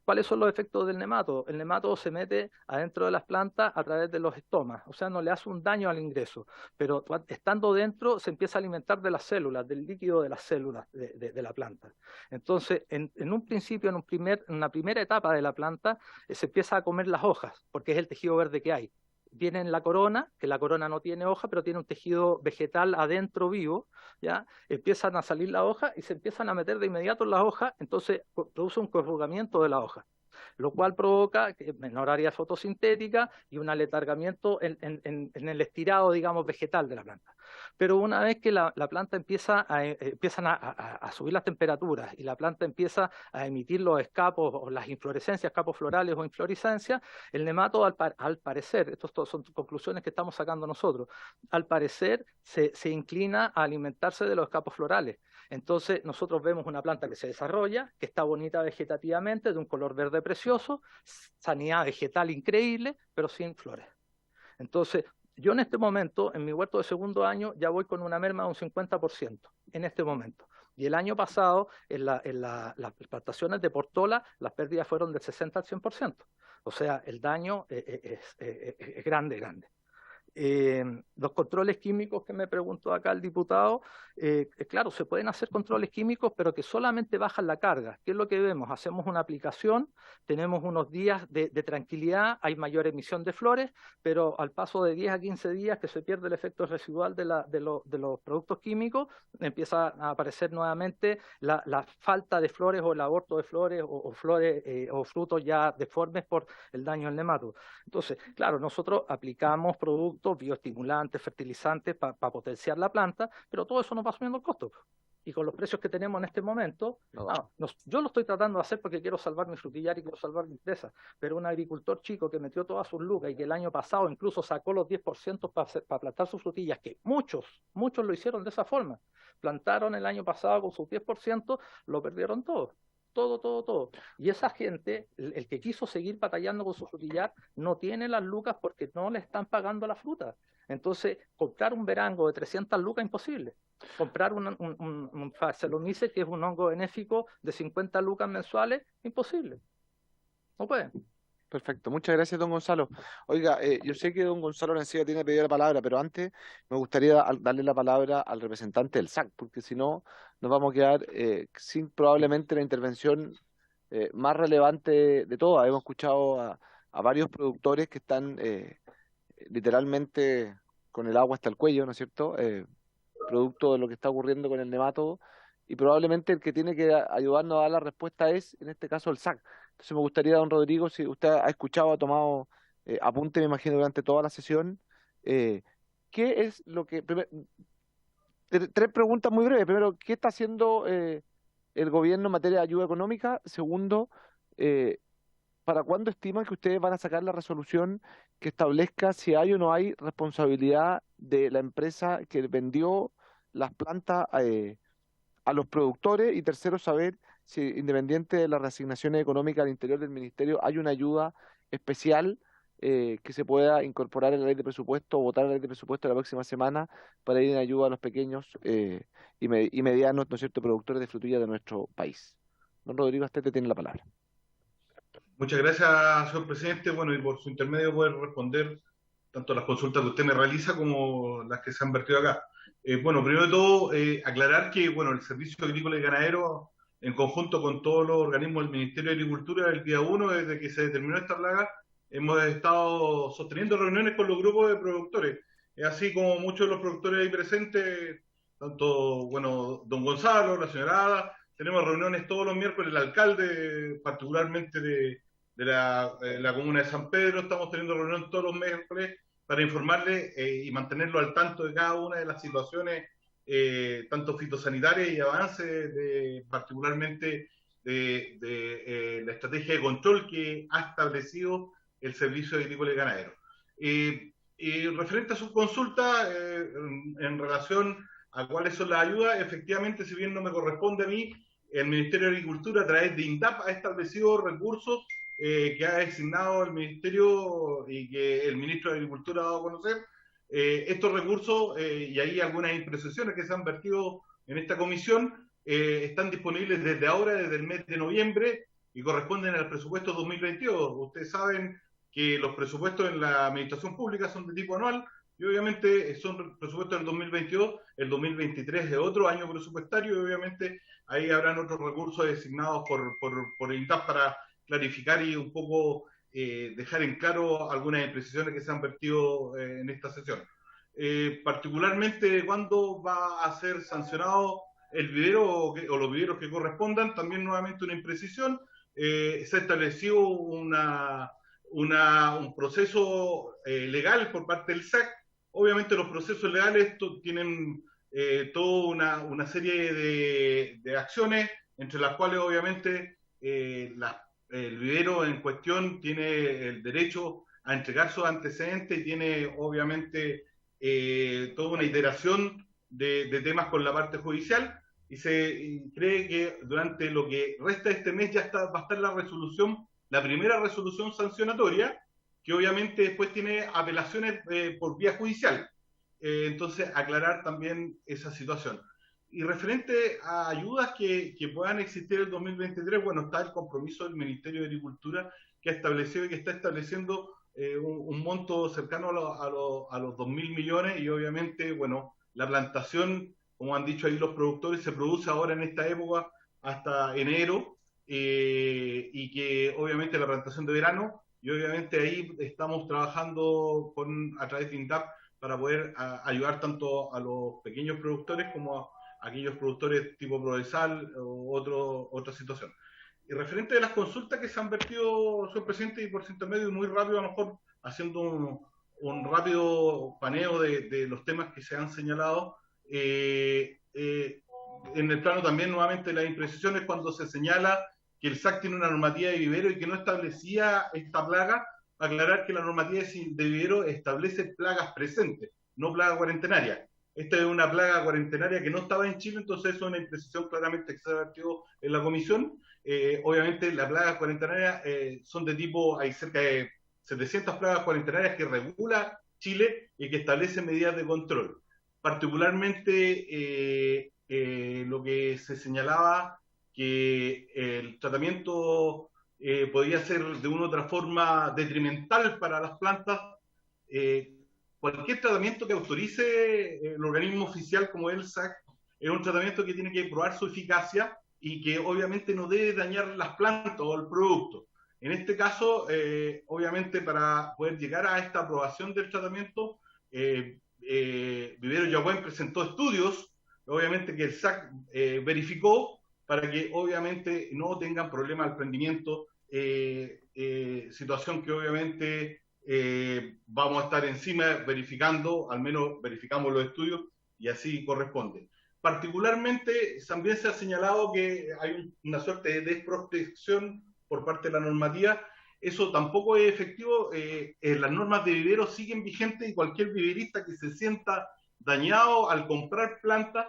¿Cuáles son los efectos del nemato? El nemato se mete adentro de las plantas a través de los estomas, o sea, no le hace un daño al ingreso, pero estando dentro se empieza a alimentar de las células, del líquido de las células de la planta. Entonces, en un principio, en una primera etapa de la planta, se empieza a comer las hojas, porque es el tejido verde que hay. Viene en la corona, que la corona no tiene hoja, pero tiene un tejido vegetal adentro vivo, ¿ya? Empiezan a salir las hojas y se empiezan a meter de inmediato en las hojas, entonces produce un corrugamiento de la hoja, lo cual provoca menor área fotosintética y un aletargamiento en el estirado, digamos, vegetal de la planta. Pero una vez que la planta empiezan a subir las temperaturas y la planta empieza a emitir los escapos o las inflorescencias, escapos florales o inflorescencias, el nemato al parecer, estas son conclusiones que estamos sacando nosotros, al parecer se inclina a alimentarse de los escapos florales. Entonces nosotros vemos una planta que se desarrolla, que está bonita vegetativamente, de un color verde precioso, sanidad vegetal increíble, pero sin flores. Entonces, Yo en este momento, en mi huerto de segundo año, ya voy con una merma de un 50% en este momento. Y el año pasado, en las plantaciones de Portola, las pérdidas fueron del 60 al 100%. O sea, el daño es grande, grande. Los controles químicos que me preguntó acá el diputado, claro, se pueden hacer controles químicos, pero que solamente bajan la carga. ¿Qué es lo que vemos? Hacemos una aplicación, tenemos unos días de tranquilidad, hay mayor emisión de flores, pero al paso de 10 a 15 días que se pierde el efecto residual de los productos químicos, empieza a aparecer nuevamente la falta de flores o el aborto de flores o flores o frutos ya deformes por el daño del nematodo. Entonces, claro, nosotros aplicamos productos bioestimulantes, fertilizantes para potenciar la planta, pero todo eso nos va subiendo el costo. Y con los precios que tenemos en este momento, yo lo estoy tratando de hacer porque quiero salvar mi frutillar y quiero salvar mi empresa, pero un agricultor chico que metió todas sus lucas y que el año pasado incluso sacó los 10% para plantar sus frutillas, que muchos lo hicieron de esa forma, plantaron el año pasado con sus 10%, lo perdieron todo. Todo. Y esa gente, el que quiso seguir batallando con su frutillar, no tiene las lucas porque no le están pagando la fruta. Entonces, comprar un verango de 300 lucas imposible. Comprar un Saccharomyces, que es un hongo benéfico de 50 lucas mensuales, imposible. No pueden. Perfecto, muchas gracias, don Gonzalo. Oiga, yo sé que don Gonzalo Arancibia tiene pedido la palabra, pero antes me gustaría darle la palabra al representante del SAC, porque si no, nos vamos a quedar sin probablemente la intervención más relevante de todas. Hemos escuchado a varios productores que están literalmente con el agua hasta el cuello, ¿no es cierto? Producto de lo que está ocurriendo con el nematodo, y probablemente el que tiene que ayudarnos a dar la respuesta es, en este caso, el SAC. Entonces me gustaría, don Rodrigo, si usted ha escuchado, ha tomado apunte, me imagino, durante toda la sesión, ¿qué es lo que... Tres preguntas muy breves. Primero, ¿qué está haciendo el gobierno en materia de ayuda económica? Segundo, ¿para cuándo estiman que ustedes van a sacar la resolución que establezca si hay o no hay responsabilidad de la empresa que vendió las plantas a los productores? Y tercero, saber si, independiente de las reasignaciones económicas al interior del ministerio, hay una ayuda especial que se pueda incorporar en la ley de presupuesto o votar en la ley de presupuesto la próxima semana para ir en ayuda a los pequeños y medianos, ¿no es cierto?, productores de frutillas de nuestro país. Don Rodrigo, usted tiene la palabra. Muchas gracias, señor presidente. Bueno, y por su intermedio poder responder tanto las consultas que usted me realiza como las que se han vertido acá. Bueno, primero de todo, aclarar que bueno, el Servicio Agrícola y Ganadero, en conjunto con todos los organismos del Ministerio de Agricultura, el día 1, desde que se determinó esta plaga, hemos estado sosteniendo reuniones con los grupos de productores. Así como muchos de los productores ahí presentes, tanto, bueno, don Gonzalo, la señora Ada, tenemos reuniones todos los miércoles, el alcalde, particularmente de la comuna de San Pedro, estamos teniendo reuniones todos los miércoles para informarle y mantenerlo al tanto de cada una de las situaciones, tanto fitosanitarias y avances, particularmente de la estrategia de control que ha establecido el Servicio Agrícola y Ganadero. Y referente a su consulta, en relación a cuáles son las ayudas, efectivamente, si bien no me corresponde a mí, el Ministerio de Agricultura, a través de INDAP, ha establecido recursos que ha designado el Ministerio y que el Ministro de Agricultura ha dado a conocer. Estos recursos, y hay algunas imprecisiones que se han vertido en esta comisión, están disponibles desde ahora, desde el mes de noviembre, y corresponden al presupuesto 2022. Ustedes saben que los presupuestos en la administración pública son de tipo anual, y obviamente son presupuestos del 2022, el 2023 es otro año presupuestario, y obviamente ahí habrán otros recursos designados por el INDAP para clarificar y un poco dejar en claro algunas imprecisiones que se han vertido en esta sesión. Particularmente, ¿cuándo va a ser sancionado el vivero o los viveros que correspondan? También nuevamente una imprecisión. Se estableció un proceso legal por parte del SAC. Obviamente los procesos legales tienen toda una serie de acciones, entre las cuales obviamente el vivero en cuestión tiene el derecho a entregar sus antecedentes y tiene obviamente toda una iteración de temas con la parte judicial, y se cree que durante lo que resta de este mes ya va a estar la primera resolución sancionatoria, que obviamente después tiene apelaciones por vía judicial. Entonces, aclarar también esa situación. Y referente a ayudas que puedan existir en el 2023, bueno, está el compromiso del Ministerio de Agricultura que ha establecido y que está estableciendo un monto cercano a los 2.000 millones y obviamente, bueno, la plantación, como han dicho ahí los productores, se produce ahora en esta época hasta enero y que obviamente la plantación de verano y obviamente ahí estamos trabajando a través de INDAP para poder ayudar tanto a los pequeños productores como a aquellos productores tipo Prodesal o otra situación. Y referente a las consultas que se han vertido, señor presidente, y por su intermedio, muy rápido, a lo mejor haciendo un rápido paneo de los temas que se han señalado, en el plano también nuevamente de las imprecisiones cuando se señala que el SAC tiene una normativa de vivero y que no establecía esta plaga, aclarar que la normativa de vivero establece plagas presentes, no plaga cuarentenaria. Esta es una plaga cuarentenaria que no estaba en Chile, entonces es una imprecisión claramente que se ha vertido en la comisión. Obviamente las plagas cuarentenarias son de tipo, hay cerca de 700 plagas cuarentenarias que regula Chile y que establece medidas de control. Particularmente lo que se señalaba que el tratamiento podía ser de una u otra forma detrimental para las plantas. Cualquier tratamiento que autorice el organismo oficial como el SAC es un tratamiento que tiene que probar su eficacia y que obviamente no debe dañar las plantas o el producto. En este caso, obviamente para poder llegar a esta aprobación del tratamiento, Vivero Yagüen presentó estudios, obviamente que el SAC verificó para que obviamente no tengan problemas al prendimiento, situación que obviamente vamos a estar encima verificando, al menos verificamos los estudios y así corresponde. Particularmente también se ha señalado que hay una suerte de desprotección por parte de la normativa. Eso tampoco es efectivo. Las normas de vivero siguen vigentes y cualquier viverista que se sienta dañado al comprar plantas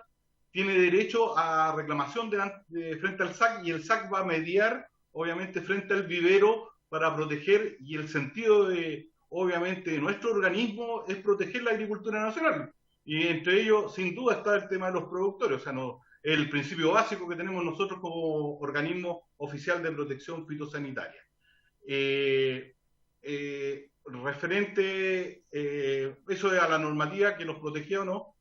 tiene derecho a reclamación frente al SAC y el SAC va a mediar obviamente frente al vivero para proteger, y el sentido de, obviamente, de nuestro organismo es proteger la agricultura nacional. Y entre ellos, sin duda, está el tema de los productores, o sea, no, el principio básico que tenemos nosotros como organismo oficial de protección fitosanitaria. Referente, eso es a la normativa que nos protegía o no,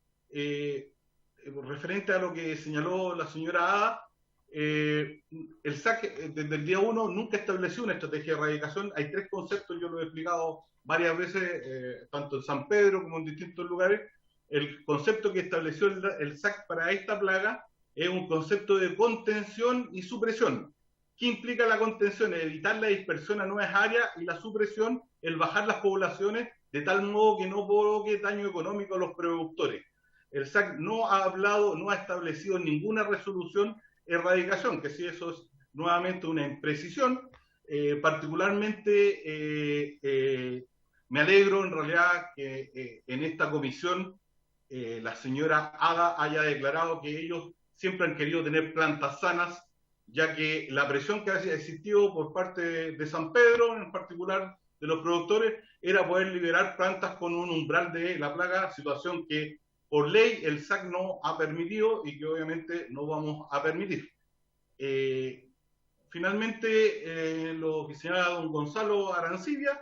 referente a lo que señaló la señora Ada, el SAC desde el día 1 nunca estableció una estrategia de erradicación. Hay tres conceptos, yo lo he explicado varias veces, tanto en San Pedro como en distintos lugares. El concepto que estableció el SAC para esta plaga es un concepto de contención y supresión. ¿Qué implica la contención? Es evitar la dispersión a nuevas áreas, y la supresión, el bajar las poblaciones de tal modo que no provoque daño económico a los productores. El SAC no ha hablado, no ha establecido ninguna resolución erradicación, que sí, eso es nuevamente una imprecisión. Particularmente me alegro en realidad que en esta comisión la señora Ada haya declarado que ellos siempre han querido tener plantas sanas, ya que la presión que ha existido por parte de San Pedro, en particular de los productores, era poder liberar plantas con un umbral de la plaga, situación que por ley el SAC no ha permitido y que obviamente no vamos a permitir. Finalmente, lo que señala don Gonzalo Arancibia,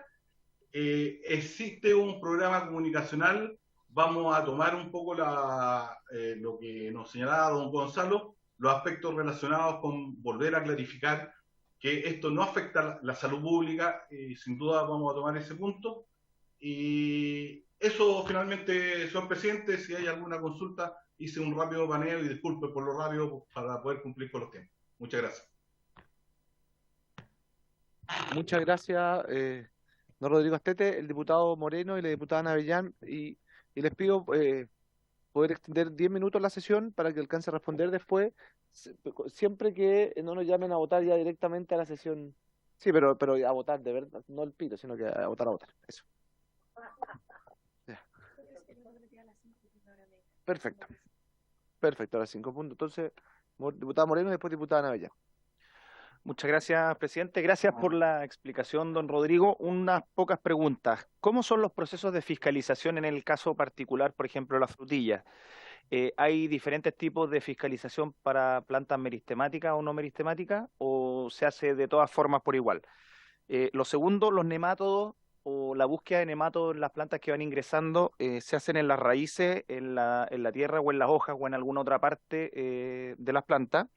existe un programa comunicacional. Vamos a tomar un poco lo que nos señalaba don Gonzalo, los aspectos relacionados con volver a clarificar que esto no afecta la salud pública, y sin duda vamos a tomar ese punto. Y eso finalmente, señor presidente, si hay alguna consulta, hice un rápido paneo y disculpe por lo rápido para poder cumplir con los tiempos. Muchas gracias. Muchas gracias, don Rodrigo Astete, el diputado Moreno y la diputada Navellán, y les pido poder extender 10 minutos la sesión para que alcance a responder después, siempre que no nos llamen a votar ya directamente a la sesión. Sí, pero a votar, de verdad, no el pito, sino que a votar, eso. Ya. Perfecto, ahora 5 puntos. Entonces, diputada Moreno y después diputada Navellán. Muchas gracias, presidente. Gracias por la explicación, don Rodrigo. Unas pocas preguntas. ¿Cómo son los procesos de fiscalización en el caso particular, por ejemplo, las frutillas? ¿Hay diferentes tipos de fiscalización para plantas meristemáticas o no meristemáticas o se hace de todas formas por igual? Lo segundo, los nemátodos o la búsqueda de nemátodos en las plantas que van ingresando, ¿se hacen en las raíces, en la tierra o en las hojas o en alguna otra parte de las plantas?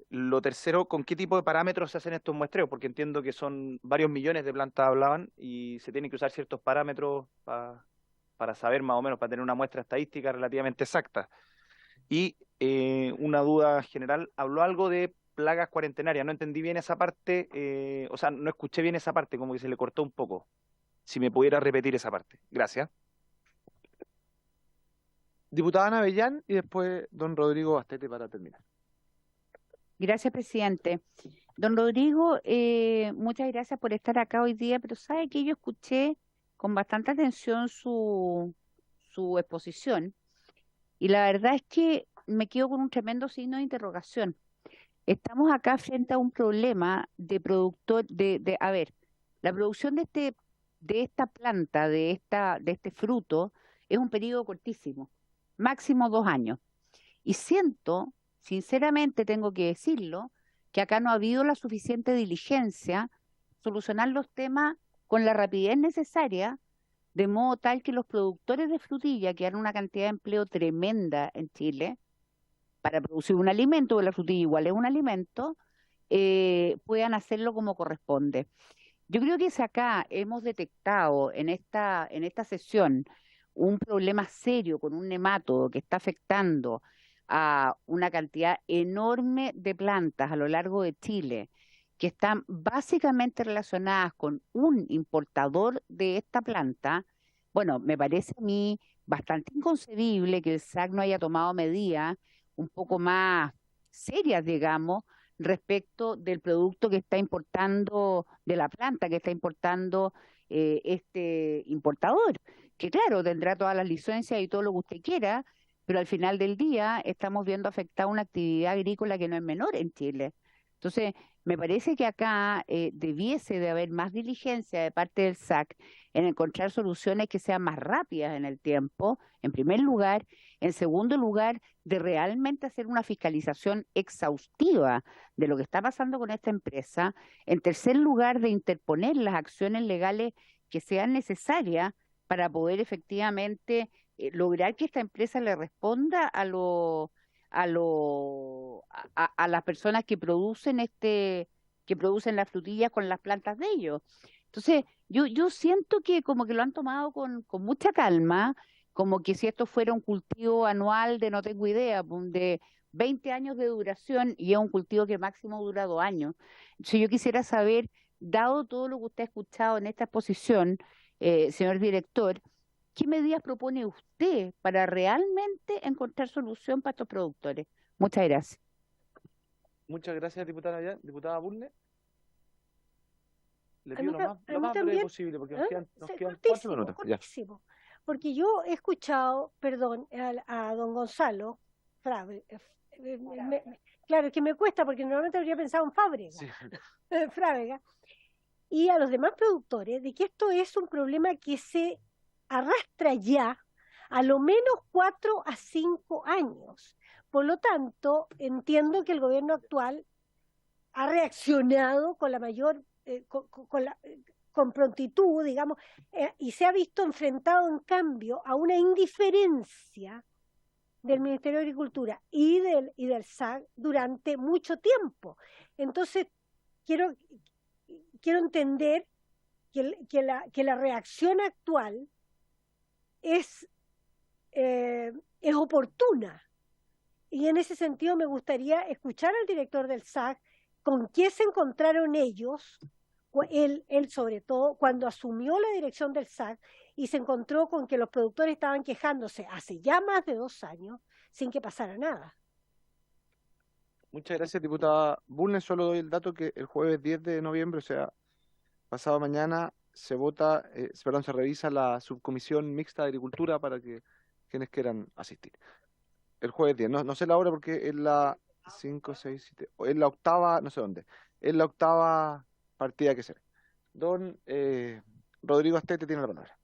Lo tercero, ¿con qué tipo de parámetros se hacen estos muestreos? Porque entiendo que son varios millones de plantas hablaban y se tienen que usar ciertos parámetros para saber más o menos, para tener una muestra estadística relativamente exacta. Y una duda general, habló algo de plagas cuarentenarias, no entendí bien esa parte, o sea, no escuché bien esa parte, como que se le cortó un poco. Si me pudiera repetir esa parte. Gracias. Diputada Ana Avellán y después don Rodrigo Bastete para terminar. Gracias, presidente. Don Rodrigo, muchas gracias por estar acá hoy día, pero sabe que yo escuché con bastante atención su exposición y la verdad es que me quedo con un tremendo signo de interrogación. Estamos acá frente a un problema de productor, a ver, la producción de esta planta, de este fruto, es un periodo cortísimo, máximo 2 años. Y siento, sinceramente tengo que decirlo, que acá no ha habido la suficiente diligencia, solucionar los temas con la rapidez necesaria, de modo tal que los productores de frutilla, que dan una cantidad de empleo tremenda en Chile, para producir un alimento, porque la frutilla igual es un alimento, puedan hacerlo como corresponde. Yo creo que si acá hemos detectado en esta sesión un problema serio con un nemátodo que está afectando a una cantidad enorme de plantas a lo largo de Chile, que están básicamente relacionadas con un importador de esta planta, bueno, me parece a mí bastante inconcebible que el SAC no haya tomado medidas un poco más serias, digamos, respecto del producto que está importando, de la planta que está importando este importador, que claro, tendrá todas las licencias y todo lo que usted quiera, pero al final del día estamos viendo afectada una actividad agrícola que no es menor en Chile. Entonces, me parece que acá debiese de haber más diligencia de parte del SAC en encontrar soluciones que sean más rápidas en el tiempo, en primer lugar. En segundo lugar, de realmente hacer una fiscalización exhaustiva de lo que está pasando con esta empresa. En tercer lugar, de interponer las acciones legales que sean necesarias para poder efectivamente lograr que esta empresa le responda a las personas que producen las frutillas con las plantas de ellos. Entonces, yo siento que como que lo han tomado con mucha calma, como que si esto fuera un cultivo anual de no tengo idea, de 20 años de duración y es un cultivo que máximo dura 2 años. Entonces, yo quisiera saber, dado todo lo que usted ha escuchado en esta exposición, señor director, ¿qué medidas propone usted para realmente encontrar solución para estos productores? Muchas gracias. Muchas gracias, diputada Avellán. Diputada Burle. Le A mí pido lo a mí más breve también, posible, porque ¿ah? nos quedan Sí, 4 cortísimo, minutos. Ya. cortísimo. Porque yo he escuchado, perdón, a don Gonzalo Frave, claro, es que me cuesta porque normalmente habría pensado en Fábrega, Sí. Frávega, y a los demás productores de que esto es un problema que se arrastra ya a lo menos 4 a 5 años. Por lo tanto, entiendo que el gobierno actual ha reaccionado con la mayor, con prontitud, digamos, y se ha visto enfrentado en cambio a una indiferencia del Ministerio de Agricultura y del SAC durante mucho tiempo. Entonces, quiero entender que la reacción actual es oportuna. Y en ese sentido me gustaría escuchar al director del SAC con qué se encontraron ellos, él sobre todo, cuando asumió la dirección del SAC y se encontró con que los productores estaban quejándose hace ya más de 2 años sin que pasara nada. Muchas gracias, diputada Bulnes. Solo doy el dato que el jueves 10 de noviembre, o sea, pasado mañana, se revisa la subcomisión mixta de agricultura para que quienes quieran asistir. El jueves 10, no sé la hora porque es la 5, 6, 7. Es la octava, no sé dónde. Es la octava partida que se ve. Don Rodrigo Astete tiene la palabra.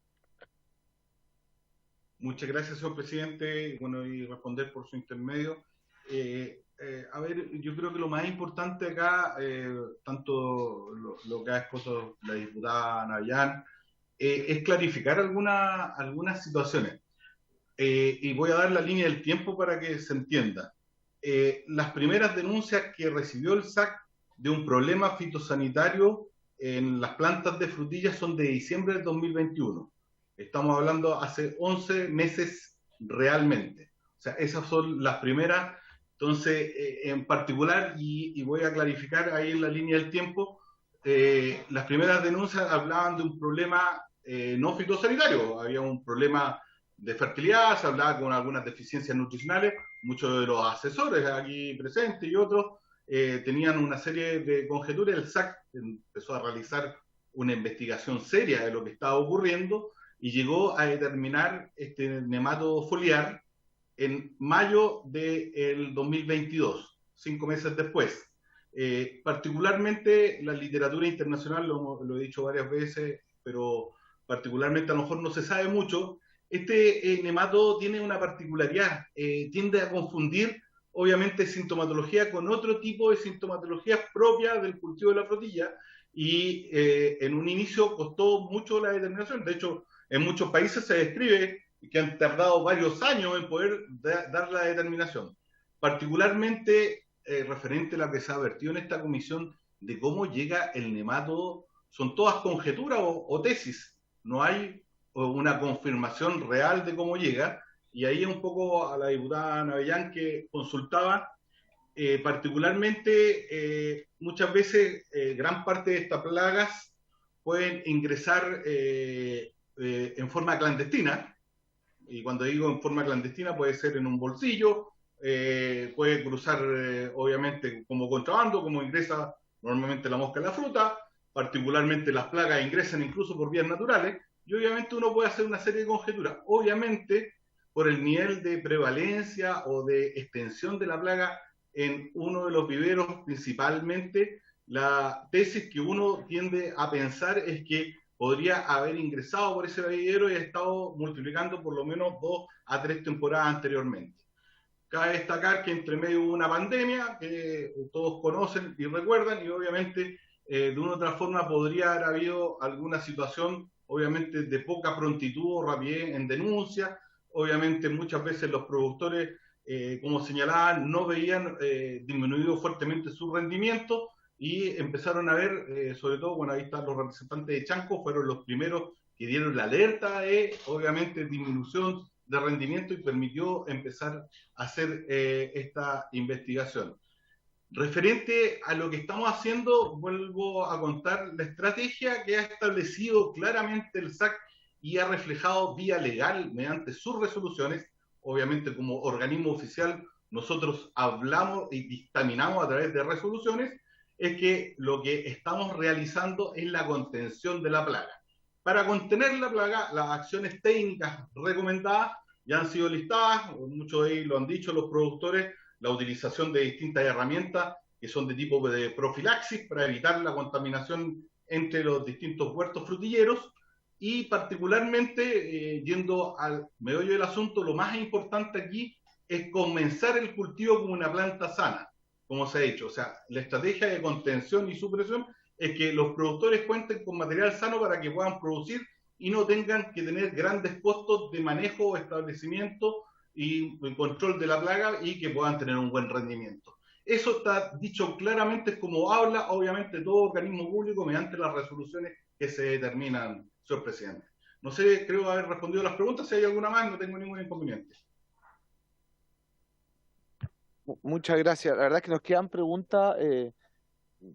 Muchas gracias, señor presidente. Bueno, y responder por su intermedio. A ver, yo creo que lo más importante acá, tanto lo que ha expuesto la diputada Navellán, es clarificar algunas situaciones. Y voy a dar la línea del tiempo para que se entienda. Las primeras denuncias que recibió el SAC de un problema fitosanitario en las plantas de frutillas son de diciembre del 2021. Estamos hablando hace 11 meses realmente. O sea, esas son las primeras. Entonces, en particular, y voy a clarificar ahí en la línea del tiempo, las primeras denuncias hablaban de un problema no fitosanitario. Había un problema de fertilidad, se hablaba con algunas deficiencias nutricionales. Muchos de los asesores aquí presentes y otros tenían una serie de conjeturas. El SAC empezó a realizar una investigación seria de lo que estaba ocurriendo y llegó a determinar este nematodo foliar en mayo del 2022, 5 meses después. Particularmente la literatura internacional, lo he dicho varias veces, pero particularmente a lo mejor no se sabe mucho. Este nematodo tiene una particularidad, tiende a confundir obviamente sintomatología con otro tipo de sintomatología propia del cultivo de la frutilla, y en un inicio costó mucho la determinación. De hecho, en muchos países se describe que han tardado varios años en poder dar la determinación. Particularmente referente a la que se ha vertido en esta comisión de cómo llega el nematodo, son todas conjeturas o tesis. No hay una confirmación real de cómo llega, y ahí un poco a la diputada Navellán que consultaba, particularmente muchas veces gran parte de estas plagas pueden ingresar en forma clandestina, y cuando digo en forma clandestina puede ser en un bolsillo, puede cruzar obviamente como contrabando, como ingresa normalmente la mosca en la fruta. Particularmente las plagas ingresan incluso por vías naturales, y obviamente uno puede hacer una serie de conjeturas. Obviamente, por el nivel de prevalencia o de extensión de la plaga en uno de los viveros, principalmente, la tesis que uno tiende a pensar es que podría haber ingresado por ese vivero y ha estado multiplicando por lo menos 2 a 3 temporadas anteriormente. Cabe destacar que entre medio hubo una pandemia que todos conocen y recuerdan, y obviamente de una u otra forma podría haber habido alguna situación, obviamente, de poca prontitud o rapidez en denuncia. Obviamente muchas veces los productores, como señalaban, no veían disminuido fuertemente su rendimiento, y empezaron a ver, sobre todo, bueno, ahí están los representantes de Chanco, fueron los primeros que dieron la alerta de, obviamente, disminución de rendimiento, y permitió empezar a hacer esta investigación. Referente a lo que estamos haciendo, vuelvo a contar la estrategia que ha establecido claramente el SAC y ha reflejado vía legal mediante sus resoluciones. Obviamente, como organismo oficial, nosotros hablamos y dictaminamos a través de resoluciones. Es que lo que estamos realizando es la contención de la plaga. Para contener la plaga, las acciones técnicas recomendadas ya han sido listadas, muchos de ellos lo han dicho los productores: la utilización de distintas herramientas que son de tipo de profilaxis para evitar la contaminación entre los distintos huertos frutilleros, y particularmente, yendo al meollo del asunto, lo más importante aquí es comenzar el cultivo como una planta sana, como se ha dicho. O sea, la estrategia de contención y supresión es que los productores cuenten con material sano para que puedan producir y no tengan que tener grandes costos de manejo, establecimiento y control de la plaga, y que puedan tener un buen rendimiento. Eso está dicho claramente, es como habla obviamente todo organismo público mediante las resoluciones que se determinan, señor presidente. No sé, creo haber respondido las preguntas. Si hay alguna más, no tengo ningún inconveniente. Muchas gracias. La verdad es que nos quedan preguntas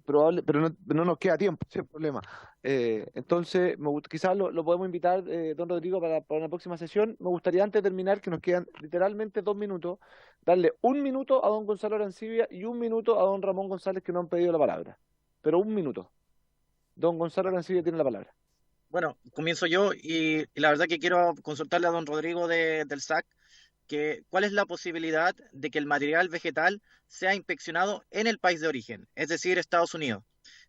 probable, pero no nos queda tiempo, ese es el problema. Entonces, quizás lo podemos invitar, don Rodrigo, para una próxima sesión. Me gustaría, antes de terminar, que nos quedan literalmente 2 minutos, darle 1 minuto a don Gonzalo Arancibia y 1 minuto a don Ramón González, que no han pedido la palabra. Pero 1 minuto. Don Gonzalo Arancibia tiene la palabra. Bueno, comienzo yo, y la verdad que quiero consultarle a don Rodrigo del SAC ¿cuál es la posibilidad de que el material vegetal sea inspeccionado en el país de origen, es decir, Estados Unidos?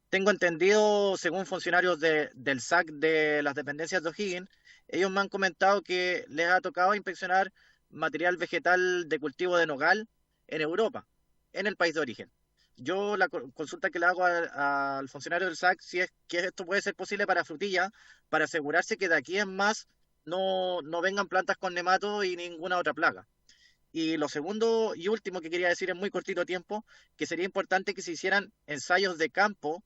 Tengo entendido, según funcionarios del SAC de las dependencias de O'Higgins, ellos me han comentado que les ha tocado inspeccionar material vegetal de cultivo de nogal en Europa, en el país de origen. Yo la consulta que le hago al funcionario del SAC, si es que esto puede ser posible para frutilla, para asegurarse que de aquí en más no vengan plantas con nemato y ninguna otra plaga. Y lo segundo y último que quería decir en muy cortito tiempo, que sería importante que se hicieran ensayos de campo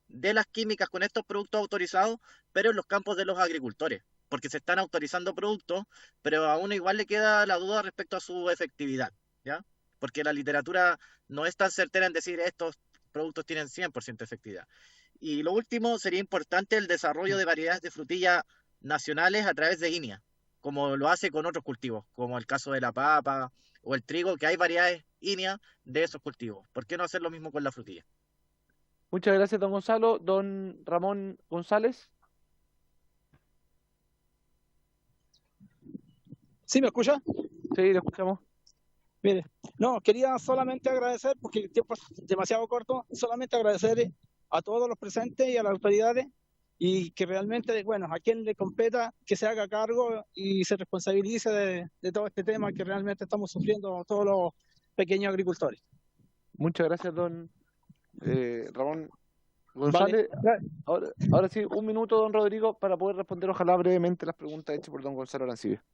de las químicas con estos productos autorizados, pero en los campos de los agricultores, porque se están autorizando productos, pero a uno igual le queda la duda respecto a su efectividad, ¿ya? Porque la literatura no es tan certera en decir estos productos tienen 100% efectividad. Y lo último, sería importante el desarrollo de variedades de frutilla nacionales a través de INEA, como lo hace con otros cultivos, como el caso de la papa o el trigo, que hay variedades INEA de esos cultivos. ¿Por qué no hacer lo mismo con la frutilla? Muchas gracias, don Gonzalo. Don Ramón González. ¿Sí me escucha? Sí, lo escuchamos. Mire, no, quería solamente agradecer, porque el tiempo es demasiado corto, solamente agradecer a todos los presentes y a las autoridades, y que realmente, bueno, a quien le competa, que se haga cargo y se responsabilice de todo este tema que realmente estamos sufriendo todos los pequeños agricultores. Muchas gracias, don Ramón González. Vale. Ahora sí, un minuto, don Rodrigo, para poder responder, ojalá brevemente, las preguntas hechas por don Gonzalo Arancibia.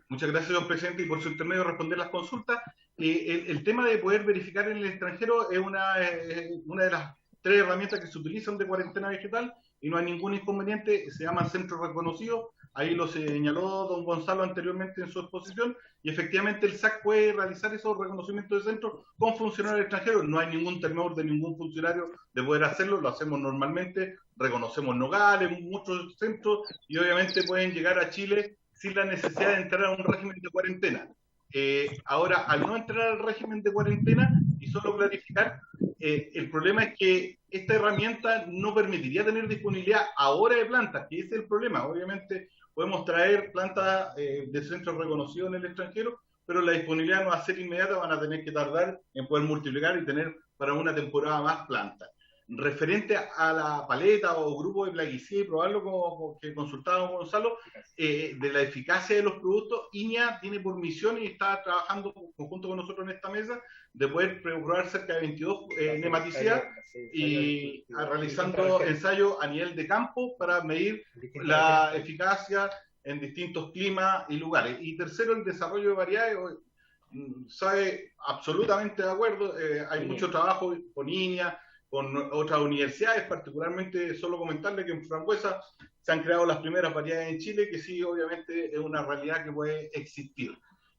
Muchas gracias, don presidente, y por su intermedio responder las consultas. El tema de poder verificar en el extranjero es una de las 3 herramientas que se utilizan de cuarentena vegetal y no hay ningún inconveniente. Se llaman centros reconocidos. Ahí lo señaló don Gonzalo anteriormente en su exposición, y efectivamente el SAC puede realizar esos reconocimientos de centros con funcionarios extranjeros. No hay ningún temor de ningún funcionario de poder hacerlo, lo hacemos normalmente, reconocemos nogales, muchos centros, y obviamente pueden llegar a Chile sin la necesidad de entrar a un régimen de cuarentena. Ahora, al no entrar al régimen de cuarentena, y solo clarificar, el problema es que esta herramienta no permitiría tener disponibilidad ahora de plantas, que ese es el problema. Obviamente podemos traer plantas de centros reconocidos en el extranjero, pero la disponibilidad no va a ser inmediata, van a tener que tardar en poder multiplicar y tener para una temporada más plantas. Referente a la paleta o grupo de plaguicida y probarlo, como que consultaba Gonzalo, de la eficacia de los productos, INEA tiene por misión y está trabajando junto con nosotros en esta mesa de poder probar cerca de 22 nematicidas y realizando ensayos a nivel de campo para medir la eficacia en distintos climas y lugares. Y tercero, el desarrollo de variedades. Sabe, absolutamente de acuerdo, hay mucho trabajo con INEA, con otras universidades, particularmente solo comentarle que en Frambuesa se han creado las primeras variedades en Chile, que sí, obviamente es una realidad que puede existir.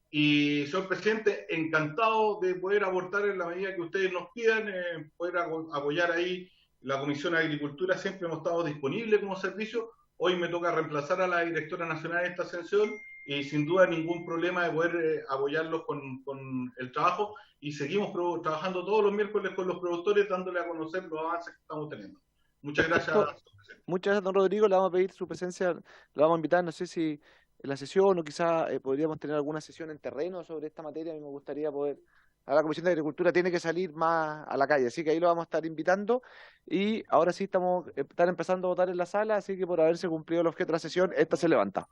Y, señor presidente, encantado de poder aportar en la medida que ustedes nos pidan, poder apoyar ahí la Comisión de Agricultura. Siempre hemos estado disponibles como servicio. Hoy me toca reemplazar a la directora nacional de esta sesión y sin duda ningún problema de poder apoyarlos con el trabajo, y seguimos trabajando todos los miércoles con los productores dándole a conocer los avances que estamos teniendo. Muchas gracias. Muchas gracias, don Rodrigo. Le vamos a pedir su presencia, le vamos a invitar, no sé si en la sesión o quizá podríamos tener alguna sesión en terreno sobre esta materia. A mí me gustaría poder... A la Comisión de Agricultura tiene que salir más a la calle, así que ahí lo vamos a estar invitando. Y ahora sí están empezando a votar en la sala, así que por haberse cumplido el objeto de la sesión, esta se levanta.